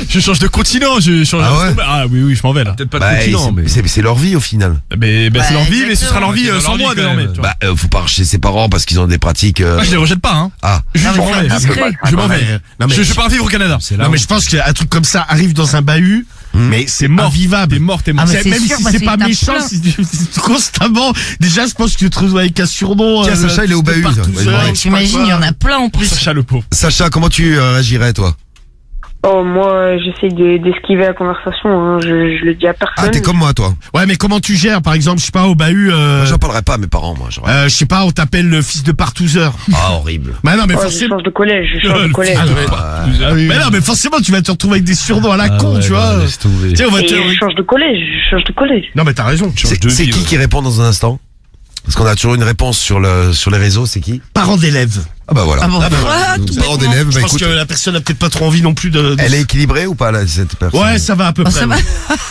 je change de continent, je change. Ah ouais Ah oui, je m'en vais là. Peut-être pas de Bah, continent, mais. c'est leur vie au final. Mais Bah, c'est leur vie, mais ce sera leur vie exactement. sans moi C'est leur vie, désormais. quand tu vois. Bah, faut pas chez ses parents parce qu'ils ont des pratiques. Ah, je les rejette pas, hein. Ah, Je Non, mais m'en faut vais. être discret. Je m'en vais. Non, mais- Je pars vivre au Canada. C'est là. Non, mais je pense qu'un truc comme ça arrive dans un bahut, mais c'est mort. invivable. T'es mort, t'es mort. Ah, mais c'est Même sûr, si bah, c'est c'est pas ta méchant, plainte. c'est constamment. Déjà, je pense que tu te retrouves avec un surnom. Tiens, Sacha, il est au bahut, ça. Ouais, T'imagines, il y en a plein en plus. Sacha le pauvre. Sacha, comment tu réagirais, toi? Oh, moi, j'essaie d'esquiver la conversation, hein. Je le dis à personne. Ah, t'es comme moi, toi. Ouais, mais comment tu gères, par exemple, je sais pas, au bahut, Moi, j'en parlerai pas à mes parents, moi. je sais pas, on t'appelle le fils de partouzeur. Ah, horrible. Bah non, mais Ouais, je forcément. change de collège, je change de collège. Mais non, mais forcément, tu vas te retrouver avec des surnoms à la con, tu vois. Laisse tomber. Tu sais, on va Et te. je change de collège, je change de collège. Non, mais t'as raison. C'est de c'est vie, qui ouais. répond dans un instant? Parce qu'on a toujours une réponse sur les réseaux, c'est qui? Parents d'élèves. Ah bah voilà. Ah bon, Ah bah voilà, Donc, tout parents bêtement. d'élèves, Je bah pense écoute, que la personne a peut-être pas trop envie non plus de. elle est équilibrée ou pas, là, cette personne? Ouais, ça va à peu Oh, près. ça va. ouais.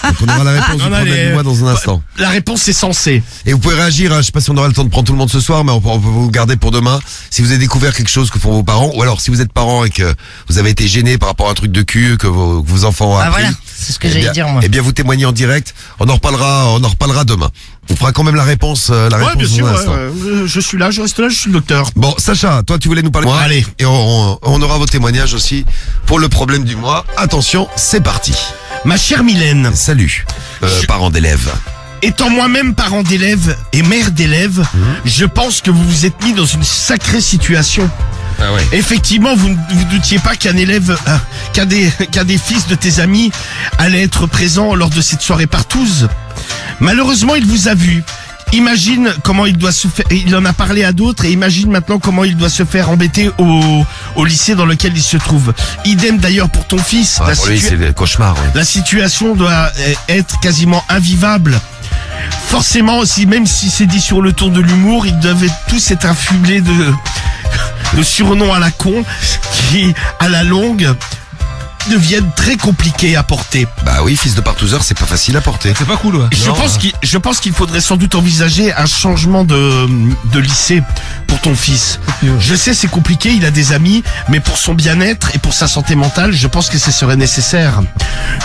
Donc on aura la réponse Non, du non, problème elle est- du mois dans un instant. La réponse est censée. Et vous pouvez réagir, hein, je sais pas si on aura le temps de prendre tout le monde ce soir, mais on peut vous garder pour demain. Si vous avez découvert quelque chose que font vos parents, ou alors si vous êtes parents et que vous avez été gêné par rapport à un truc de cul que vos enfants ont Ah appris. voilà, c'est ce que eh j'allais bien- dire moi. Eh bien, vous témoignez en direct. On en reparlera demain. On fera quand même la réponse, Ouais, bien dans sûr. un Ouais, instant. ouais. Je suis là, je reste là, je suis le docteur. Bon, Sacha, toi, tu voulais nous parler. Allez. Et on aura vos témoignages aussi pour le problème du mois. Attention, c'est parti. Ma chère Mylène, Salut, parents d'élèves. étant moi-même parent d'élèves et mère d'élèves, je pense que vous vous êtes mis dans une sacrée situation. Ah ouais. Effectivement, vous ne doutiez pas qu'un élève, qu'un des fils de tes amis allait être présent lors de cette soirée partouze. Malheureusement, il vous a vu. Imagine comment il doit se faire, il en a parlé à d'autres et imagine maintenant comment il doit se faire embêter au lycée dans lequel il se trouve. Idem d'ailleurs pour ton fils. Ouais, pour lui, c'est le cauchemar. Ouais. La situation doit être quasiment invivable. Forcément, même si c'est dit sur le ton de l'humour, ils devaient tous être affublés de surnoms à la con qui, à la longue, deviennent très compliqués à porter. Bah oui, fils de partouzeur, c'est pas facile à porter. C'est pas cool, ouais. Je pense qu'il faudrait sans doute envisager un changement de lycée pour ton fils. Je sais, c'est compliqué, il a des amis, mais pour son bien-être et pour sa santé mentale, je pense que ce serait nécessaire.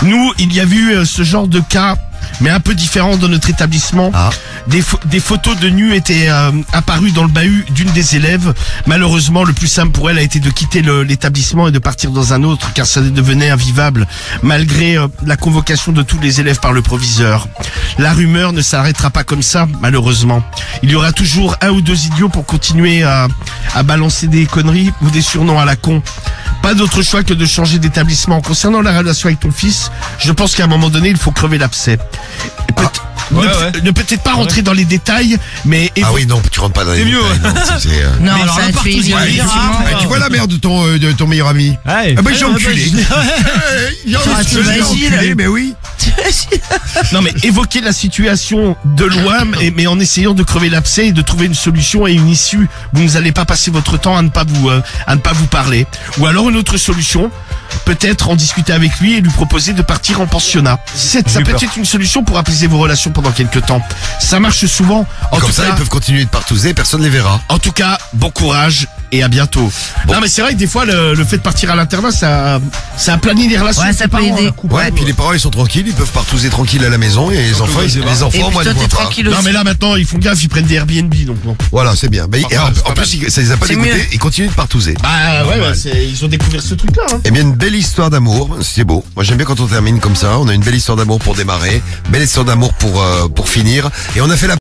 Nous, il y a eu ce genre de cas mais un peu différent dans notre établissement. Ah. Des photos de nus étaient apparues dans le bahut d'une des élèves. Malheureusement, le plus simple pour elle a été de quitter l'établissement et de partir dans un autre, car ça devenait invivable, malgré la convocation de tous les élèves par le proviseur. La rumeur ne s'arrêtera pas comme ça, malheureusement. Il y aura toujours un ou deux idiots pour continuer à balancer des conneries ou des surnoms à la con. Pas d'autre choix que de changer d'établissement. Concernant la relation avec ton fils, je pense qu'à un moment donné, il faut crever l'abcès. Ne peut-être pas rentrer dans les détails, mais... Ah oui, non, tu rentres pas dans les détails. Non, Mais alors ça là, te fait partout, dire, il y a effectivement. Ah, tu vois la mère de ton meilleur ami? Ouais. Ah bah j'ai enculé. tu imagines. Mais oui. Non, mais évoquer la situation de loin, mais en essayant de crever l'abcès et de trouver une solution et une issue. Vous n'allez pas passer votre temps à ne pas vous parler. Ou alors une autre solution, peut-être en discuter avec lui et lui proposer de partir en pensionnat. Ça peut être une solution pour apaiser vos relations pendant quelques temps. Ça marche souvent. Comme ça, ils peuvent continuer de partouzer, personne ne les verra. En tout cas, bon courage et à bientôt. Non, mais c'est vrai que des fois, le fait de partir à l'internat, ça aplanit les relations. Ouais, ça peut aider. Ouais, et puis les parents, ils sont tranquilles, ils peuvent partouzer tranquilles à la maison, et les enfants, Et moi, puis je toi, les t'es vois pas. tranquille Non, aussi. mais là, maintenant, ils font gaffe, ils prennent des Airbnb, donc non. Voilà, c'est bien. Et en plus, ça les a pas C'est dégoûtés, mieux. ils continuent de partouzer. Bah, ouais, ils ont découvert ce truc-là, hein. Eh bien, une belle histoire d'amour, c'est beau. Moi, j'aime bien quand on termine comme ça. On a une belle histoire d'amour pour démarrer, belle histoire d'amour pour finir. Et on a fait la